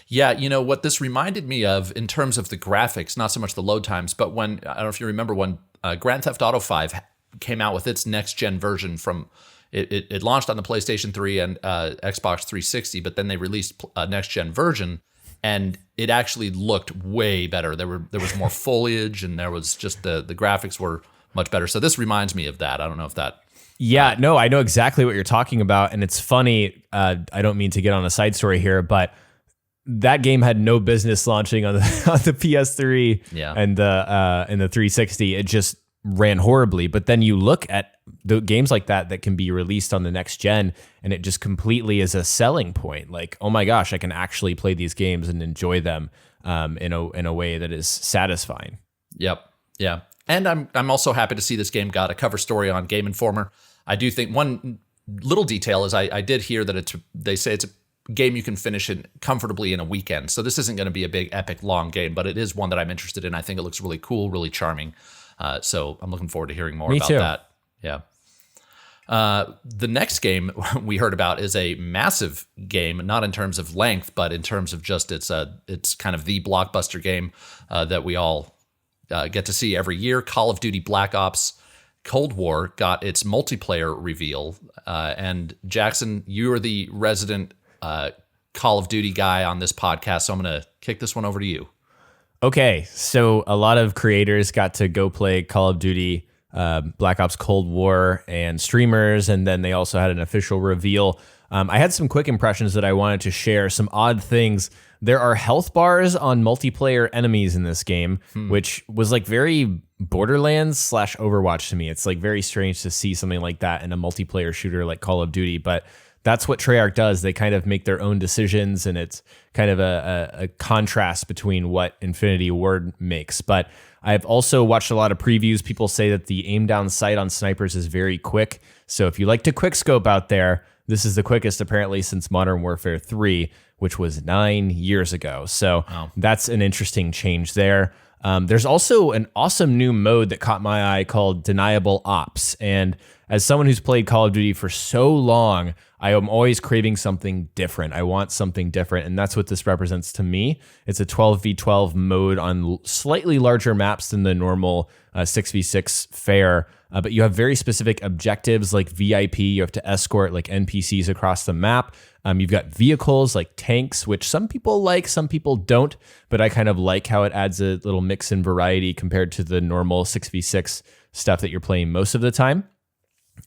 Yeah, you know, what this reminded me of in terms of the graphics, not so much the load times, but when, I don't know if you remember when Grand Theft Auto 5 came out with its next-gen version from, it launched on the PlayStation 3 and Xbox 360, but then they released a next-gen version, and it actually looked way better. There was more foliage, and there was just the graphics were much better. So this reminds me of that. I don't know if that... Yeah, no, I know exactly what you're talking about, and it's funny. I don't mean to get on a side story here, but that game had no business launching on the PS3 and the 360. It just ran horribly. But then you look at the games like that can be released on the next gen, and it just completely is a selling point. Like, oh my gosh, I can actually play these games and enjoy them in a way that is satisfying. Yep. Yeah. And I'm also happy to see this game got a cover story on Game Informer. I do think one little detail is I did hear that they say it's a game you can finish it comfortably in a weekend. So this isn't going to be a big, epic, long game, but it is one that I'm interested in. I think it looks really cool, really charming. So I'm looking forward to hearing more about that. Yeah. The next game we heard about is a massive game, not in terms of length, but in terms of just it's kind of the blockbuster game that we all get to see every year. Call of Duty Black Ops Cold War got its multiplayer reveal. And Jackson, you are the resident Call of Duty guy on this podcast, so I'm going to kick this one over to you. Okay, so a lot of creators got to go play Call of Duty Black Ops Cold War and streamers, and then they also had an official reveal. I had some quick impressions that I wanted to share, some odd things. There are health bars on multiplayer enemies in this game, which was like very Borderlands / Overwatch to me. It's like very strange to see something like that in a multiplayer shooter like Call of Duty, but that's what Treyarch does. They kind of make their own decisions, and it's kind of a contrast between what Infinity Ward makes. But I've also watched a lot of previews. People say that the aim down sight on snipers is very quick. So if you like to quick scope out there, this is the quickest apparently since Modern Warfare 3, which was 9 years ago. So that's an interesting change there. There's also an awesome new mode that caught my eye called Deniable Ops. And as someone who's played Call of Duty for so long, I am always craving something different. I want something different, and that's what this represents to me. It's a 12v12 mode on slightly larger maps than the normal 6v6 fare, but you have very specific objectives like VIP. You have to escort like NPCs across the map. You've got vehicles like tanks, which some people like, some people don't, but I kind of like how it adds a little mix and variety compared to the normal 6v6 stuff that you're playing most of the time.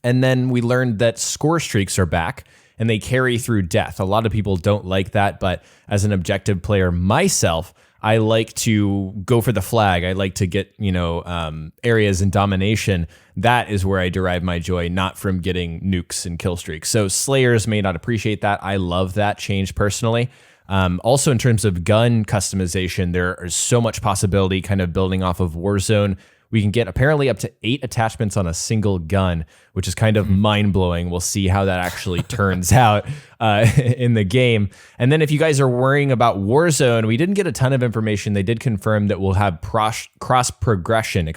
And then we learned that score streaks are back, and they carry through death. A lot of people don't like that, but as an objective player myself, I like to go for the flag. I like to get, areas in domination. That is where I derive my joy, not from getting nukes and kill streaks. So Slayers may not appreciate that. I love that change personally. Also, in terms of gun customization, there is so much possibility kind of building off of Warzone. We can get apparently up to 8 attachments on a single gun, which is kind of mind-blowing. We'll see how that actually turns out in the game. And then if you guys are worrying about Warzone, we didn't get a ton of information. They did confirm that we'll have cross-progression,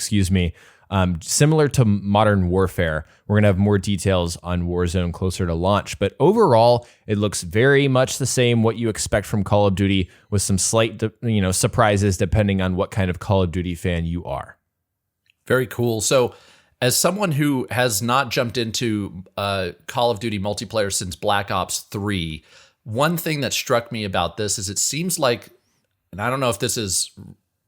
similar to Modern Warfare. We're going to have more details on Warzone closer to launch. But overall, it looks very much the same, what you expect from Call of Duty, with some slight surprises depending on what kind of Call of Duty fan you are. Very cool. So as someone who has not jumped into Call of Duty multiplayer since Black Ops 3, one thing that struck me about this is it seems like, and I don't know if this is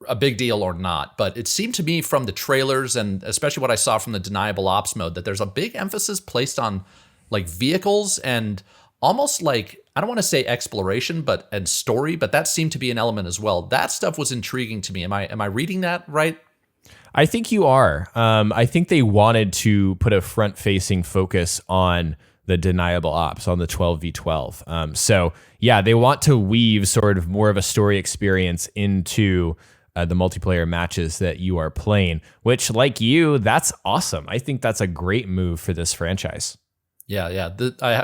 a big deal or not, but it seemed to me from the trailers and especially what I saw from the Deniable Ops mode that there's a big emphasis placed on like vehicles and almost like I don't want to say exploration, and story, but that seemed to be an element as well. That stuff was intriguing to me. Am I reading that right? I think you are. I think they wanted to put a front-facing focus on the deniable ops, on the 12v12. So yeah, they want to weave sort of more of a story experience into the multiplayer matches that you are playing, which, like you, that's awesome. I think that's a great move for this franchise. Yeah.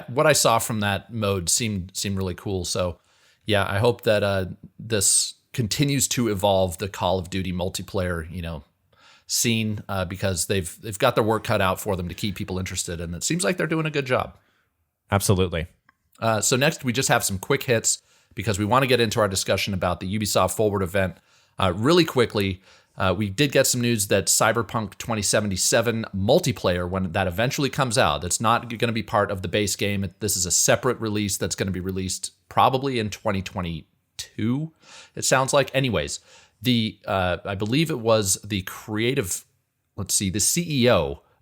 What I saw from that mode seemed really cool. So yeah, I hope that this continues to evolve the Call of Duty multiplayer, scene, because they've got their work cut out for them to keep people interested, and it seems like they're doing a good job. Absolutely. So next, we just have some quick hits because we want to get into our discussion about the Ubisoft Forward event really quickly. We did get some news that Cyberpunk 2077 multiplayer, when that eventually comes out, it's not going to be part of the base game. This is a separate release that's going to be released probably in 2022, it sounds like. Anyways, I believe it was the CEO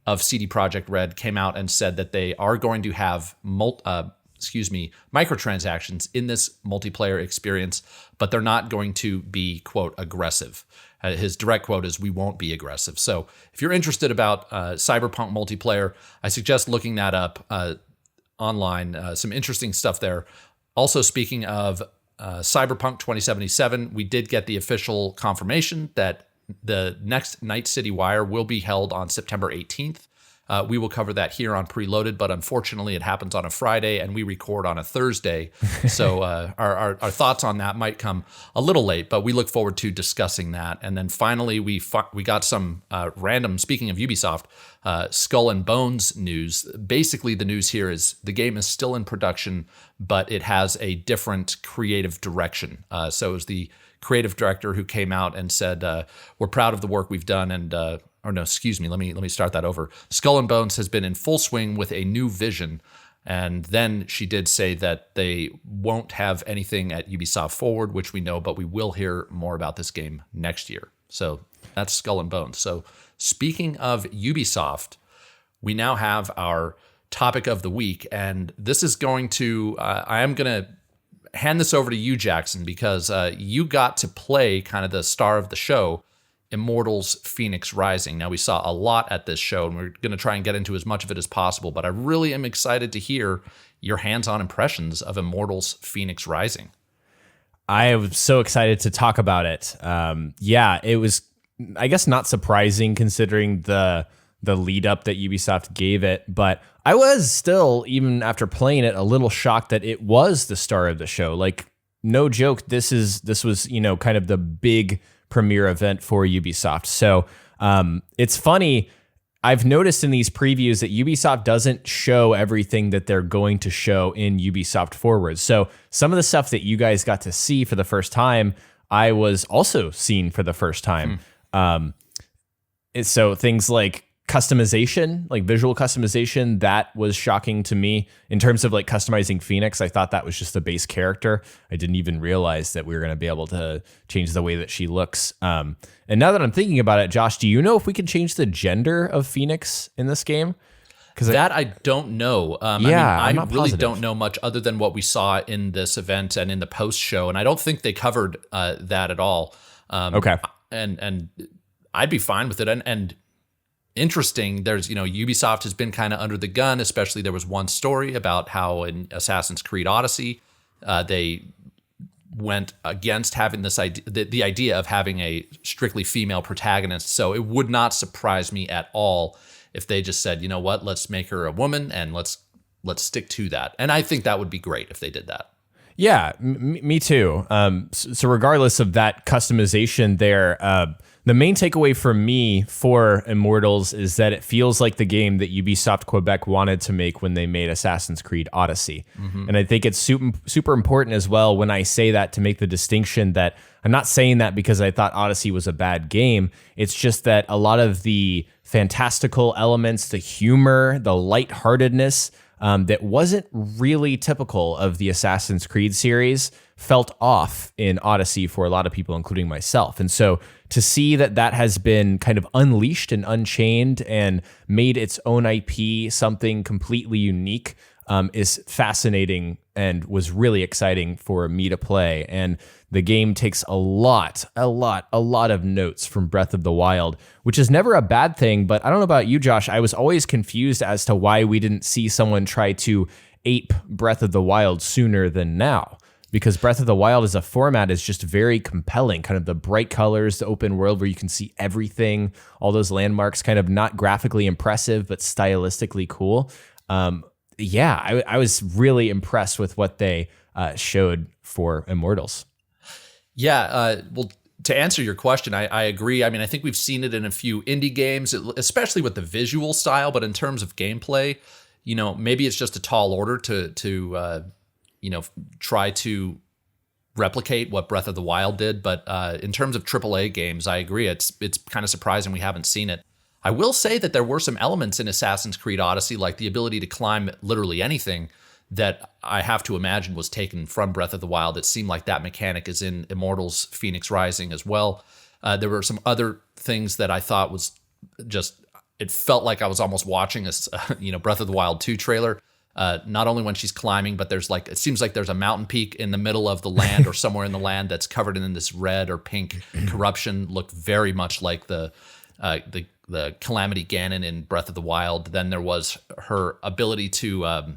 of CD Projekt Red came out and said that they are going to have microtransactions in this multiplayer experience, but they're not going to be, quote, aggressive. His direct quote is, "We won't be aggressive." So if you're interested about Cyberpunk multiplayer, I suggest looking that up online. Some interesting stuff there. Also, speaking of Cyberpunk 2077, we did get the official confirmation that the next Night City Wire will be held on September 18th. We will cover that here on Preloaded, but unfortunately it happens on a Friday and we record on a Thursday. So our thoughts on that might come a little late, but we look forward to discussing that. And then finally, we got some random, speaking of Ubisoft, Skull and Bones news. Basically, the news here is the game is still in production, but it has a different creative direction. So it was the creative director who came out and said, we're proud of the work we've done, and let me start that over. Skull and Bones has been in full swing with a new vision. And then she did say that they won't have anything at Ubisoft Forward, which we know, but we will hear more about this game next year. So that's Skull and Bones. So speaking of Ubisoft, we now have our topic of the week. And this is I am going to hand this over to you, Jackson, because you got to play kind of the star of the show, Immortals Fenyx Rising. Now, we saw a lot at this show, and we're going to try and get into as much of it as possible, but I really am excited to hear your hands-on impressions of Immortals Fenyx Rising. I am so excited to talk about it. It was, I guess, not surprising considering the lead up that Ubisoft gave it, but I was still, even after playing it, a little shocked that it was the star of the show. Like, no joke, this was, kind of the big premiere event for Ubisoft. So it's funny, I've noticed in these previews that Ubisoft doesn't show everything that they're going to show in Ubisoft Forward. So some of the stuff that you guys got to see for the first time, I was also seeing for the first time. So things like customization, like visual customization, that was shocking to me. In terms of like customizing Phoenix, I thought that was just a base character. I didn't even realize that we were going to be able to change the way that she looks. And now that I'm thinking about it, Josh, do you know if we can change the gender of Phoenix in this game? Because I don't know. I really don't know much other than what we saw in this event and in the post show, and I don't think they covered that at all. Okay, and I'd be fine with it. And interesting, there's, Ubisoft has been kind of under the gun, especially there was one story about how in Assassin's Creed Odyssey, they went against having this idea, the idea of having a strictly female protagonist. So it would not surprise me at all if they just said, you know what, let's make her a woman and let's stick to that. And I think that would be great if they did that. Yeah, me too. So regardless of that customization there, the main takeaway for me for Immortals is that it feels like the game that Ubisoft Quebec wanted to make when they made Assassin's Creed Odyssey. Mm-hmm. And I think it's super important as well when I say that, to make the distinction that I'm not saying that because I thought Odyssey was a bad game. It's just that a lot of the fantastical elements, the humor, the lightheartedness, that wasn't really typical of the Assassin's Creed series felt off in Odyssey for a lot of people, including myself. And so to see that has been kind of unleashed and unchained and made its own IP something completely unique, is fascinating and was really exciting for me to play. And the game takes a lot of notes from Breath of the Wild, which is never a bad thing. But I don't know about you, Josh. I was always confused as to why we didn't see someone try to ape Breath of the Wild sooner than now. Because Breath of the Wild as a format is just very compelling. Kind of the bright colors, the open world where you can see everything, all those landmarks, kind of not graphically impressive, but stylistically cool. I was really impressed with what they showed for Immortals. Yeah, well, to answer your question, I agree. I mean, I think we've seen it in a few indie games, especially with the visual style, but in terms of gameplay, maybe it's just a tall order to try to replicate what Breath of the Wild did. But in terms of AAA games, I agree. It's kind of surprising we haven't seen it. I will say that there were some elements in Assassin's Creed Odyssey, like the ability to climb literally anything, that I have to imagine was taken from Breath of the Wild. It seemed like that mechanic is in Immortals Fenyx Rising as well. There were some other things that I thought was just, it felt like I was almost watching a Breath of the Wild 2 trailer. Not only when she's climbing, but it seems like there's a mountain peak in the middle of the land or somewhere in the land that's covered in this red or pink corruption. Looked very much like the Calamity Ganon in Breath of the Wild. Then there was her ability to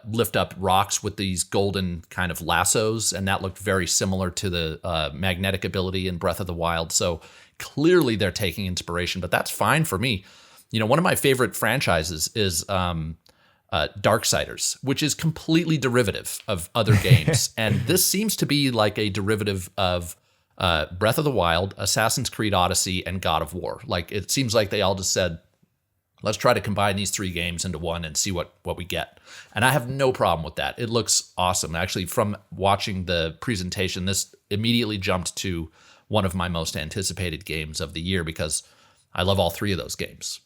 lift up rocks with these golden kind of lassos, and that looked very similar to the magnetic ability in Breath of the Wild. So clearly they're taking inspiration, but that's fine for me. One of my favorite franchises is Darksiders, which is completely derivative of other games. And this seems to be like a derivative of Breath of the Wild, Assassin's Creed Odyssey, and God of War. Like, it seems like they all just said, let's try to combine these three games into one and see what we get. And I have no problem with that. It looks awesome. Actually, from watching the presentation, this immediately jumped to one of my most anticipated games of the year because I love all three of those games.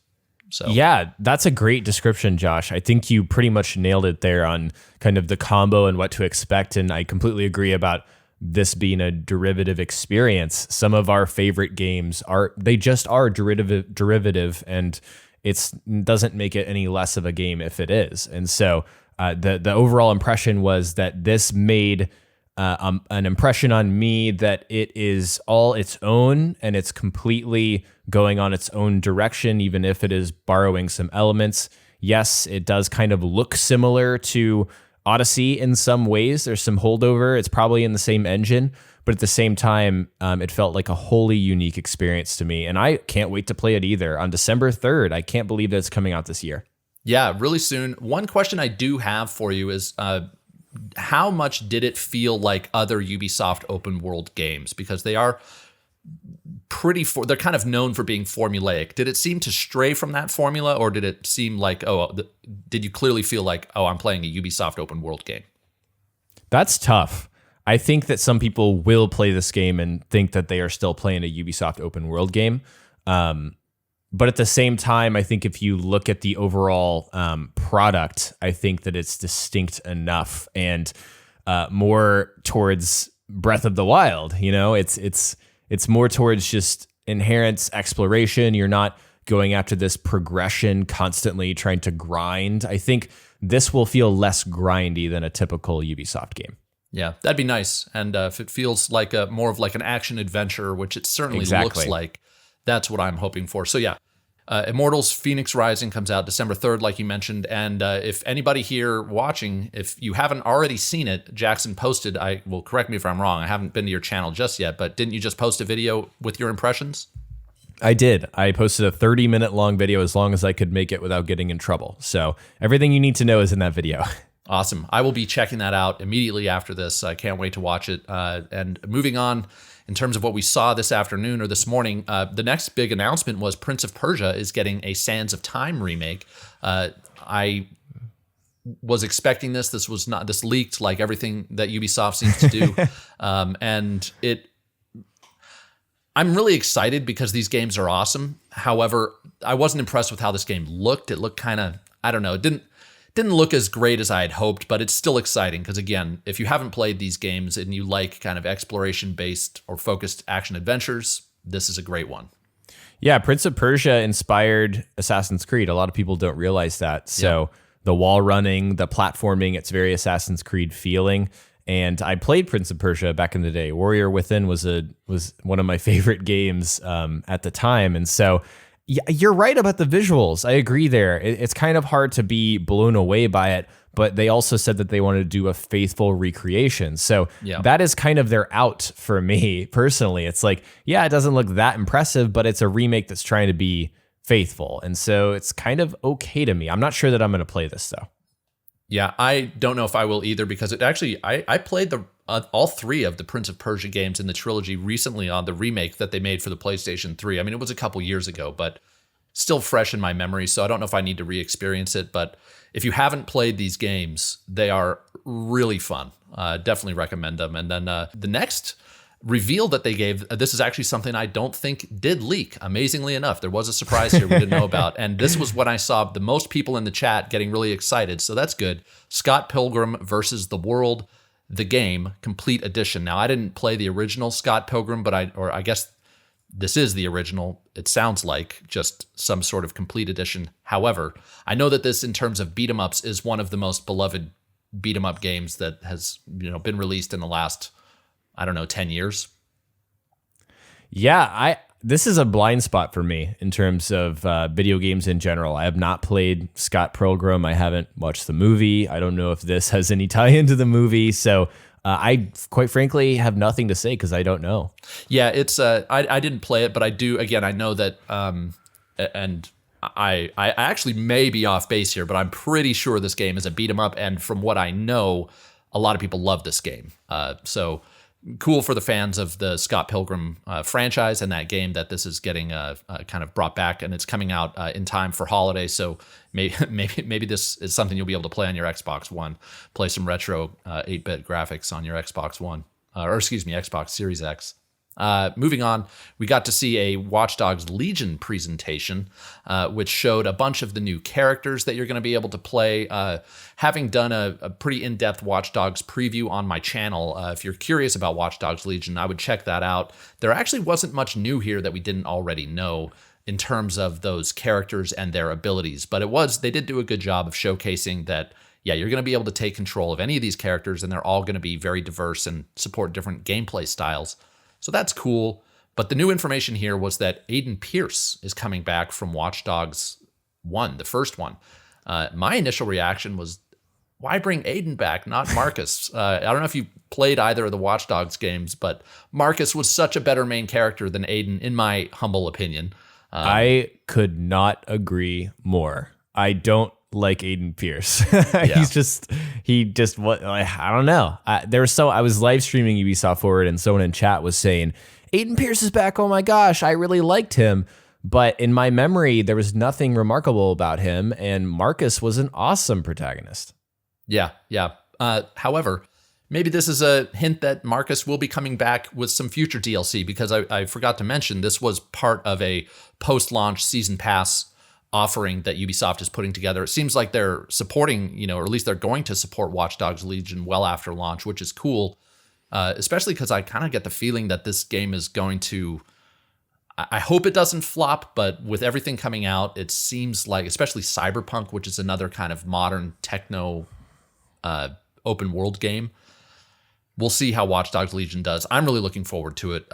So yeah, that's a great description, Josh. I think you pretty much nailed it there on kind of the combo and what to expect. And I completely agree about this being a derivative experience. Some of our favorite games are derivative, and it doesn't make it any less of a game if it is. And so the overall impression was that this made an impression on me that it is all its own and it's completely going on its own direction, even if it is borrowing some elements. Yes, it does kind of look similar to Odyssey in some ways. There's some holdover. It's probably in the same engine, but at the same time, it felt like a wholly unique experience to me. And I can't wait to play it either on December 3rd. I can't believe that it's coming out this year. Yeah, really soon. One question I do have for you is, how much did it feel like other Ubisoft open world games? Because they are they're kind of known for being formulaic. Did it seem to stray from that formula, or did it seem like, did you clearly feel like, I'm playing a Ubisoft open world game? That's tough. I think that some people will play this game and think that they are still playing a Ubisoft open world game. But at the same time, I think if you look at the overall product, I think that it's distinct enough and more towards Breath of the Wild. It's more towards just inherent exploration. You're not going after this progression, constantly trying to grind. I think this will feel less grindy than a typical Ubisoft game. Yeah, that'd be nice. And if it feels like more of like an action adventure, which it certainly looks like, that's what I'm hoping for. So yeah, Immortals Fenyx Rising comes out December 3rd, like you mentioned. And if anybody here watching, if you haven't already seen it, Jackson posted, correct me if I'm wrong, I haven't been to your channel just yet, but didn't you just post a video with your impressions? I did. I posted a 30-minute long video as long as I could make it without getting in trouble. So everything you need to know is in that video. Awesome. I will be checking that out immediately after this. I can't wait to watch it. And moving on, in terms of what we saw this afternoon or this morning, the next big announcement was Prince of Persia is getting a Sands of Time remake. I was expecting this. This leaked like everything that Ubisoft seems to do. I'm really excited because these games are awesome. However, I wasn't impressed with how this game looked. It looked kind of, I don't know, it didn't look as great as I had hoped, but it's still exciting because, again, if you haven't played these games and you like kind of exploration-based or focused action adventures, this is a great one. Yeah, Prince of Persia inspired Assassin's Creed. A lot of people don't realize that. So the wall running, the platforming. It's very Assassin's Creed feeling. And I played Prince of Persia back in the day. Warrior Within was one of my favorite games at the time. And so yeah, you're right about the visuals. I agree there. It's kind of hard to be blown away by it, but they also said that they wanted to do a faithful recreation. So that is kind of their out for me personally. It's like, yeah, it doesn't look that impressive, but it's a remake that's trying to be faithful. And so it's kind of okay to me. I'm not sure that I'm going to play this though. Yeah, I don't know if I will either, because it actually, I played all three of the Prince of Persia games in the trilogy recently on the remake that they made for the PlayStation 3. I mean, it was a couple years ago, but still fresh in my memory, so I don't know if I need to re-experience it. But if you haven't played these games, they are really fun. Definitely recommend them. And then the next reveal that they gave, this is actually something I don't think did leak. Amazingly enough, there was a surprise here we didn't know about. And this was when I saw the most people in the chat getting really excited. So that's good. Scott Pilgrim versus the World, the game, complete edition. Now, I didn't play the original Scott Pilgrim, but I guess this is the original. It sounds like just some sort of complete edition. However, I know that this, in terms of beat 'em ups, is one of the most beloved beat 'em up games that has been released in the last, I don't know, 10 years. Yeah, this is a blind spot for me in terms of video games in general. I have not played Scott Pilgrim. I haven't watched the movie. I don't know if this has any tie into the movie. So I quite frankly have nothing to say because I don't know. Yeah, it's I didn't play it, but I do. Again, I know that, and I actually may be off base here, but I'm pretty sure this game is a beat 'em up, and from what I know, a lot of people love this game. So cool for the fans of the Scott Pilgrim franchise and that game that this is getting kind of brought back, and it's coming out in time for holiday. So maybe this is something you'll be able to play on your Xbox One. Play some retro 8-bit graphics on your Xbox One, Xbox Series X. Moving on, we got to see a Watch Dogs Legion presentation, which showed a bunch of the new characters that you're going to be able to play. Having done a pretty in-depth Watch Dogs preview on my channel, if you're curious about Watch Dogs Legion, I would check that out. There actually wasn't much new here that we didn't already know in terms of those characters and their abilities, but they did do a good job of showcasing that, yeah, you're going to be able to take control of any of these characters, and they're all going to be very diverse and support different gameplay styles. So that's cool. But the new information here was that Aiden Pierce is coming back from Watch Dogs 1, the first one. My initial reaction was, why bring Aiden back, not Marcus? I don't know if you played either of the Watch Dogs games, but Marcus was such a better main character than Aiden, in my humble opinion. I could not agree more. I don't like Aiden Pierce. He just what, I don't know. I was live streaming Ubisoft Forward, and someone in chat was saying, Aiden Pierce is back. Oh my gosh, I really liked him. But in my memory, there was nothing remarkable about him, and Marcus was an awesome protagonist. Yeah. However, maybe this is a hint that Marcus will be coming back with some future DLC, because I forgot to mention this was part of a post-launch season pass offering that Ubisoft is putting together. It seems like they're supporting, or at least they're going to support Watch Dogs Legion well after launch, which is cool, especially because I kind of get the feeling that this game is going to, I hope it doesn't flop, but with everything coming out, it seems like, especially Cyberpunk, which is another kind of modern techno open world game, we'll see how Watch Dogs Legion does. I'm really looking forward to it.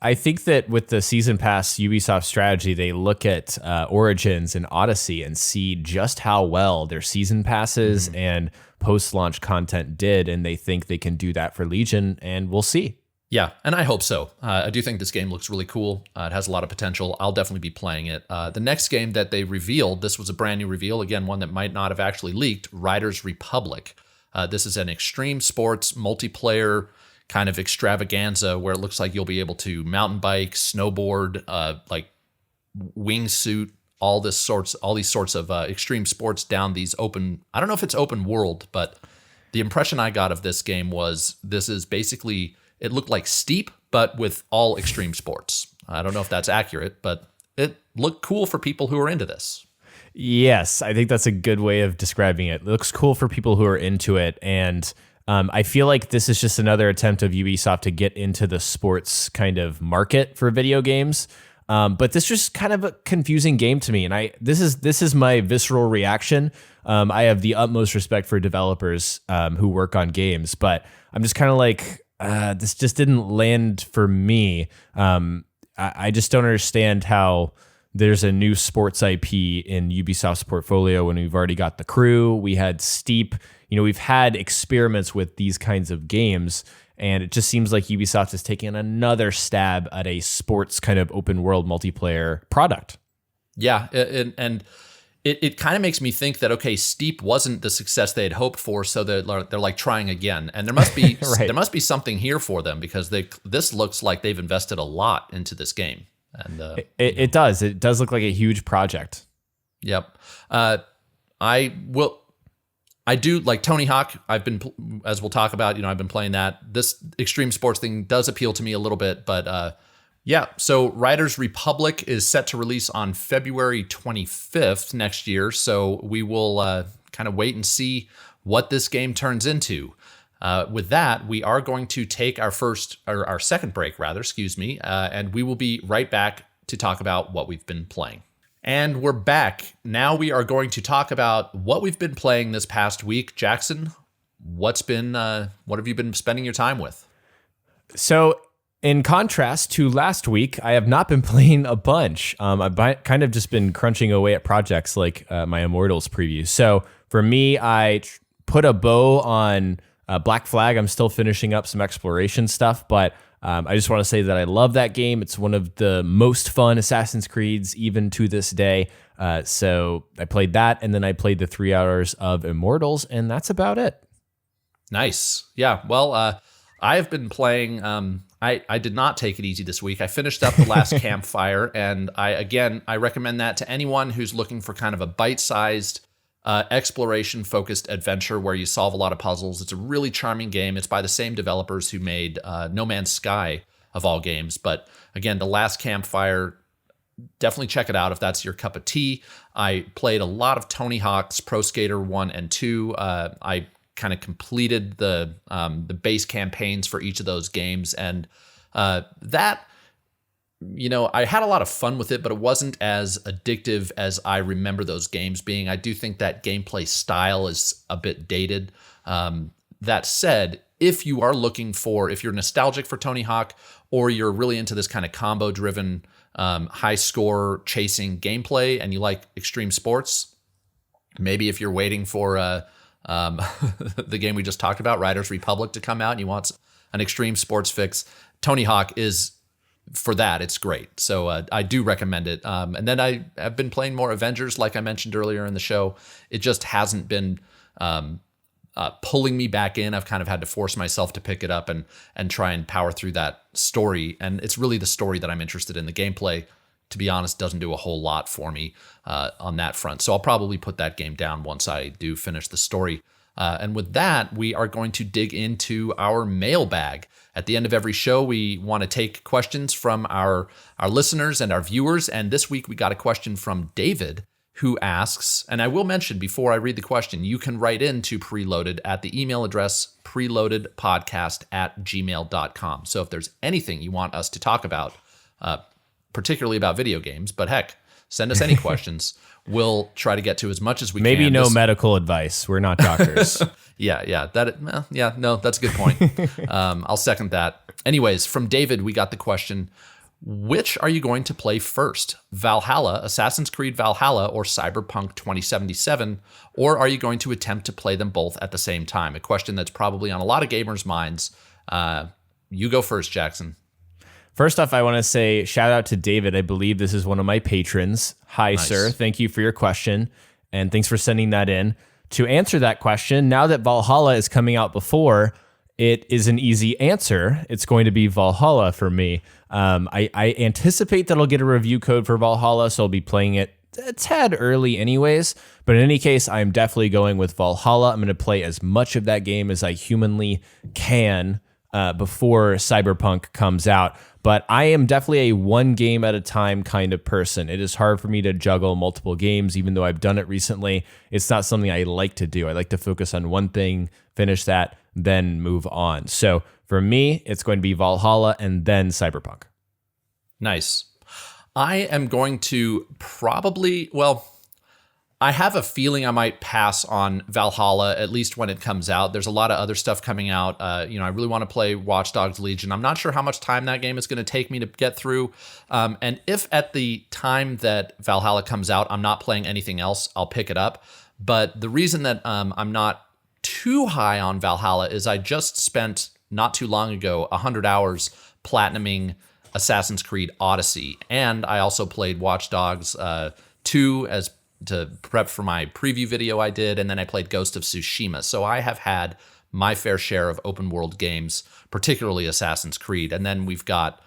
I think that with the season pass Ubisoft strategy, they look at Origins and Odyssey and see just how well their season passes and post-launch content did, and they think they can do that for Legion, and we'll see. Yeah, and I hope so. I do think this game looks really cool. It has a lot of potential. I'll definitely be playing it. The next game that they revealed, this was a brand new reveal, again, one that might not have actually leaked, Riders Republic. This is an extreme sports multiplayer kind of extravaganza where it looks like you'll be able to mountain bike, snowboard, like wingsuit, all these sorts of extreme sports down these open, I don't know if it's open world, but the impression I got of this game was this is basically, it looked like Steep, but with all extreme sports. I don't know if that's accurate, but it looked cool for people who are into this. Yes, I think that's a good way of describing it. It looks cool for people who are into it, and I feel like this is just another attempt of Ubisoft to get into the sports kind of market for video games. But this just kind of a confusing game to me, and this is my visceral reaction. I have the utmost respect for developers who work on games, but I'm just kind of like, this just didn't land for me. I just don't understand how there's a new sports IP in Ubisoft's portfolio when we've already got The Crew. We had Steep. We've had experiments with these kinds of games, and it just seems like Ubisoft is taking another stab at a sports kind of open world multiplayer product. Yeah, and it kind of makes me think that, okay, Steep wasn't the success they had hoped for, so they're like trying again, and there must be right. There must be something here for them, because this looks like they've invested a lot into this game, and it does look like a huge project. Yep. I do like Tony Hawk. I've been, as we'll talk about, I've been playing that. This extreme sports thing does appeal to me a little bit, but yeah. So Riders Republic is set to release on February 25th next year. So we will kind of wait and see what this game turns into. With that, we are going to take our second break, and we will be right back to talk about what we've been playing. And we're back. Now we are going to talk about what we've been playing this past week. Jackson, what have you been spending your time with? So, in contrast to last week, I have not been playing a bunch. I've kind of just been crunching away at projects like my Immortals preview. So, for me, I put a bow on Black Flag. I'm still finishing up some exploration stuff, but I just want to say that I love that game. It's one of the most fun Assassin's Creeds even to this day. So I played that, and then I played the 3 hours of Immortals, and that's about it. Nice. Yeah. Well, I have been playing. I did not take it easy this week. I finished up The Last Campfire, and I recommend that to anyone who's looking for kind of a bite-sized exploration-focused adventure where you solve a lot of puzzles. It's a really charming game. It's by the same developers who made No Man's Sky, of all games. But again, The Last Campfire, definitely check it out if that's your cup of tea. I played a lot of Tony Hawk's Pro Skater 1 and 2. I kind of completed the base campaigns for each of those games, and that... I had a lot of fun with it, but it wasn't as addictive as I remember those games being. I do think that gameplay style is a bit dated. That said, if you're nostalgic for Tony Hawk, or you're really into this kind of combo-driven, high-score chasing gameplay, and you like extreme sports, maybe if you're waiting for the game we just talked about, Riders Republic, to come out, and you want an extreme sports fix, Tony Hawk is... for that, it's great. So I do recommend it. And then I have been playing more Avengers, like I mentioned earlier in the show. It just hasn't been pulling me back in. I've kind of had to force myself to pick it up and try and power through that story. And it's really the story that I'm interested in. The gameplay, to be honest, doesn't do a whole lot for me on that front. So I'll probably put that game down once I do finish the story. And with that, we are going to dig into our mailbag. At the end of every show, we want to take questions from our listeners and our viewers. And this week, we got a question from David, who asks, and I will mention before I read the question, you can write into Preloaded at the email address preloadedpodcast@gmail.com. So if there's anything you want us to talk about, particularly about video games, but heck, send us any questions. We'll try to get to as much as we can. Maybe no medical advice. We're not doctors. Yeah. No, that's a good point. I'll second that. Anyways, from David, we got the question, which are you going to play first? Valhalla, Assassin's Creed Valhalla, or Cyberpunk 2077? Or are you going to attempt to play them both at the same time? A question that's probably on a lot of gamers' minds. You go first, Jackson. First off, I want to say shout out to David. I believe this is one of my patrons. Hi, Nice. Sir. Thank you for your question, and thanks for sending that in. To answer that question, now that Valhalla is coming out before, it is an easy answer. It's going to be Valhalla for me. I anticipate that I'll get a review code for Valhalla, so I'll be playing it a tad early anyways. But in any case, I'm definitely going with Valhalla. I'm going to play as much of that game as I humanly can before Cyberpunk comes out. But I am definitely a one game at a time kind of person. It is hard for me to juggle multiple games, even though I've done it recently. It's not something I like to do. I like to focus on one thing, finish that, then move on. So for me, it's going to be Valhalla and then Cyberpunk. Nice. I am going to probably, I have a feeling I might pass on Valhalla, at least when it comes out. There's a lot of other stuff coming out. I really want to play Watch Dogs Legion. I'm not sure how much time that game is going to take me to get through. And if at the time that Valhalla comes out, I'm not playing anything else, I'll pick it up. But the reason that I'm not too high on Valhalla is I just spent, not too long ago, 100 hours platinuming Assassin's Creed Odyssey. And I also played Watch Dogs 2 to prep for my preview video I did, and then I played Ghost of Tsushima. So I have had my fair share of open world games, particularly Assassin's Creed. And then we've got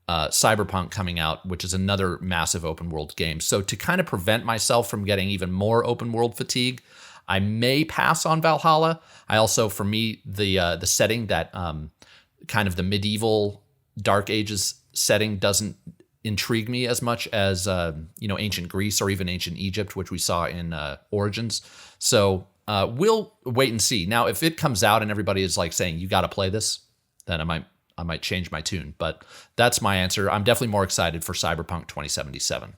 Cyberpunk coming out, which is another massive open world game. So to kind of prevent myself from getting even more open world fatigue, I may pass on Valhalla. I also, for me, the setting that kind of the medieval Dark Ages setting doesn't intrigue me as much as ancient Greece or even ancient Egypt, which we saw in Origins. So we'll wait and see. Now, if it comes out and everybody is like saying you got to play this, then I might change my tune. But that's my answer. I'm definitely more excited for Cyberpunk 2077.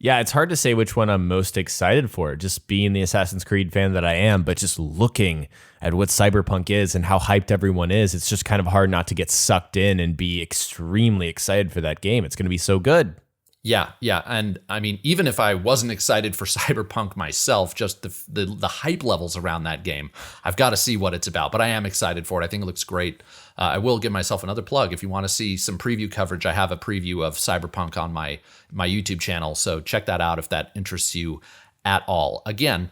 Yeah, it's hard to say which one I'm most excited for, just being the Assassin's Creed fan that I am, but just looking at what Cyberpunk is and how hyped everyone is, it's just kind of hard not to get sucked in and be extremely excited for that game. It's going to be so good. Yeah. And I mean, even if I wasn't excited for Cyberpunk myself, just the hype levels around that game, I've got to see what it's about. But I am excited for it. I think it looks great. I will give myself another plug. If you want to see some preview coverage, I have a preview of Cyberpunk on my YouTube channel. So check that out if that interests you at all. Again,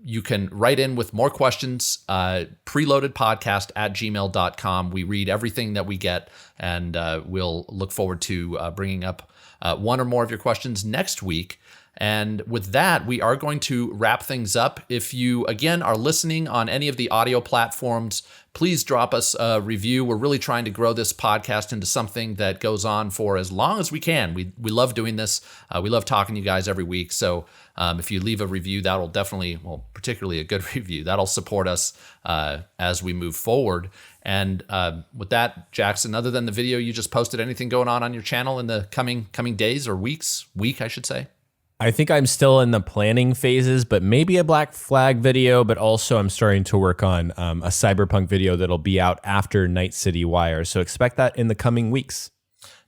you can write in with more questions, preloadedpodcast@gmail.com. We read everything that we get, and we'll look forward to bringing up one or more of your questions next week. And with that, we are going to wrap things up. If you, again, are listening on any of the audio platforms, please drop us a review. We're really trying to grow this podcast into something that goes on for as long as we can. We love doing this. We love talking to you guys every week. So if you leave a review, that'll definitely, particularly a good review, that'll support us as we move forward. And with that, Jackson, other than the video you just posted, anything going on your channel in the coming days or week, I should say? I think I'm still in the planning phases, but maybe a Black Flag video, but also I'm starting to work on a Cyberpunk video that'll be out after Night City Wire. So expect that in the coming weeks.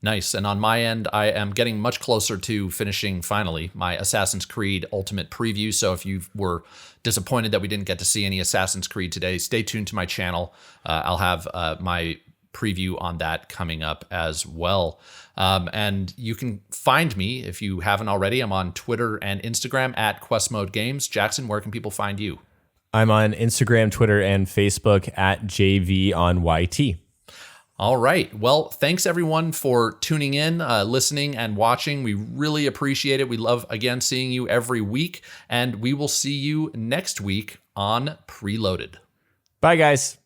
Nice. And on my end, I am getting much closer to finishing, finally, my Assassin's Creed Ultimate preview. So if you were disappointed that we didn't get to see any Assassin's Creed today, stay tuned to my channel. I'll have my preview on that coming up as well. And you can find me, if you haven't already, I'm on Twitter and Instagram at QuestModeGames. Jackson, where can people find you? I'm on Instagram, Twitter, and Facebook at jayvee on YT. All right. Well, thanks everyone for tuning in, listening, and watching. We really appreciate it. We love, again, seeing you every week, and we will see you next week on Preloaded. Bye, guys.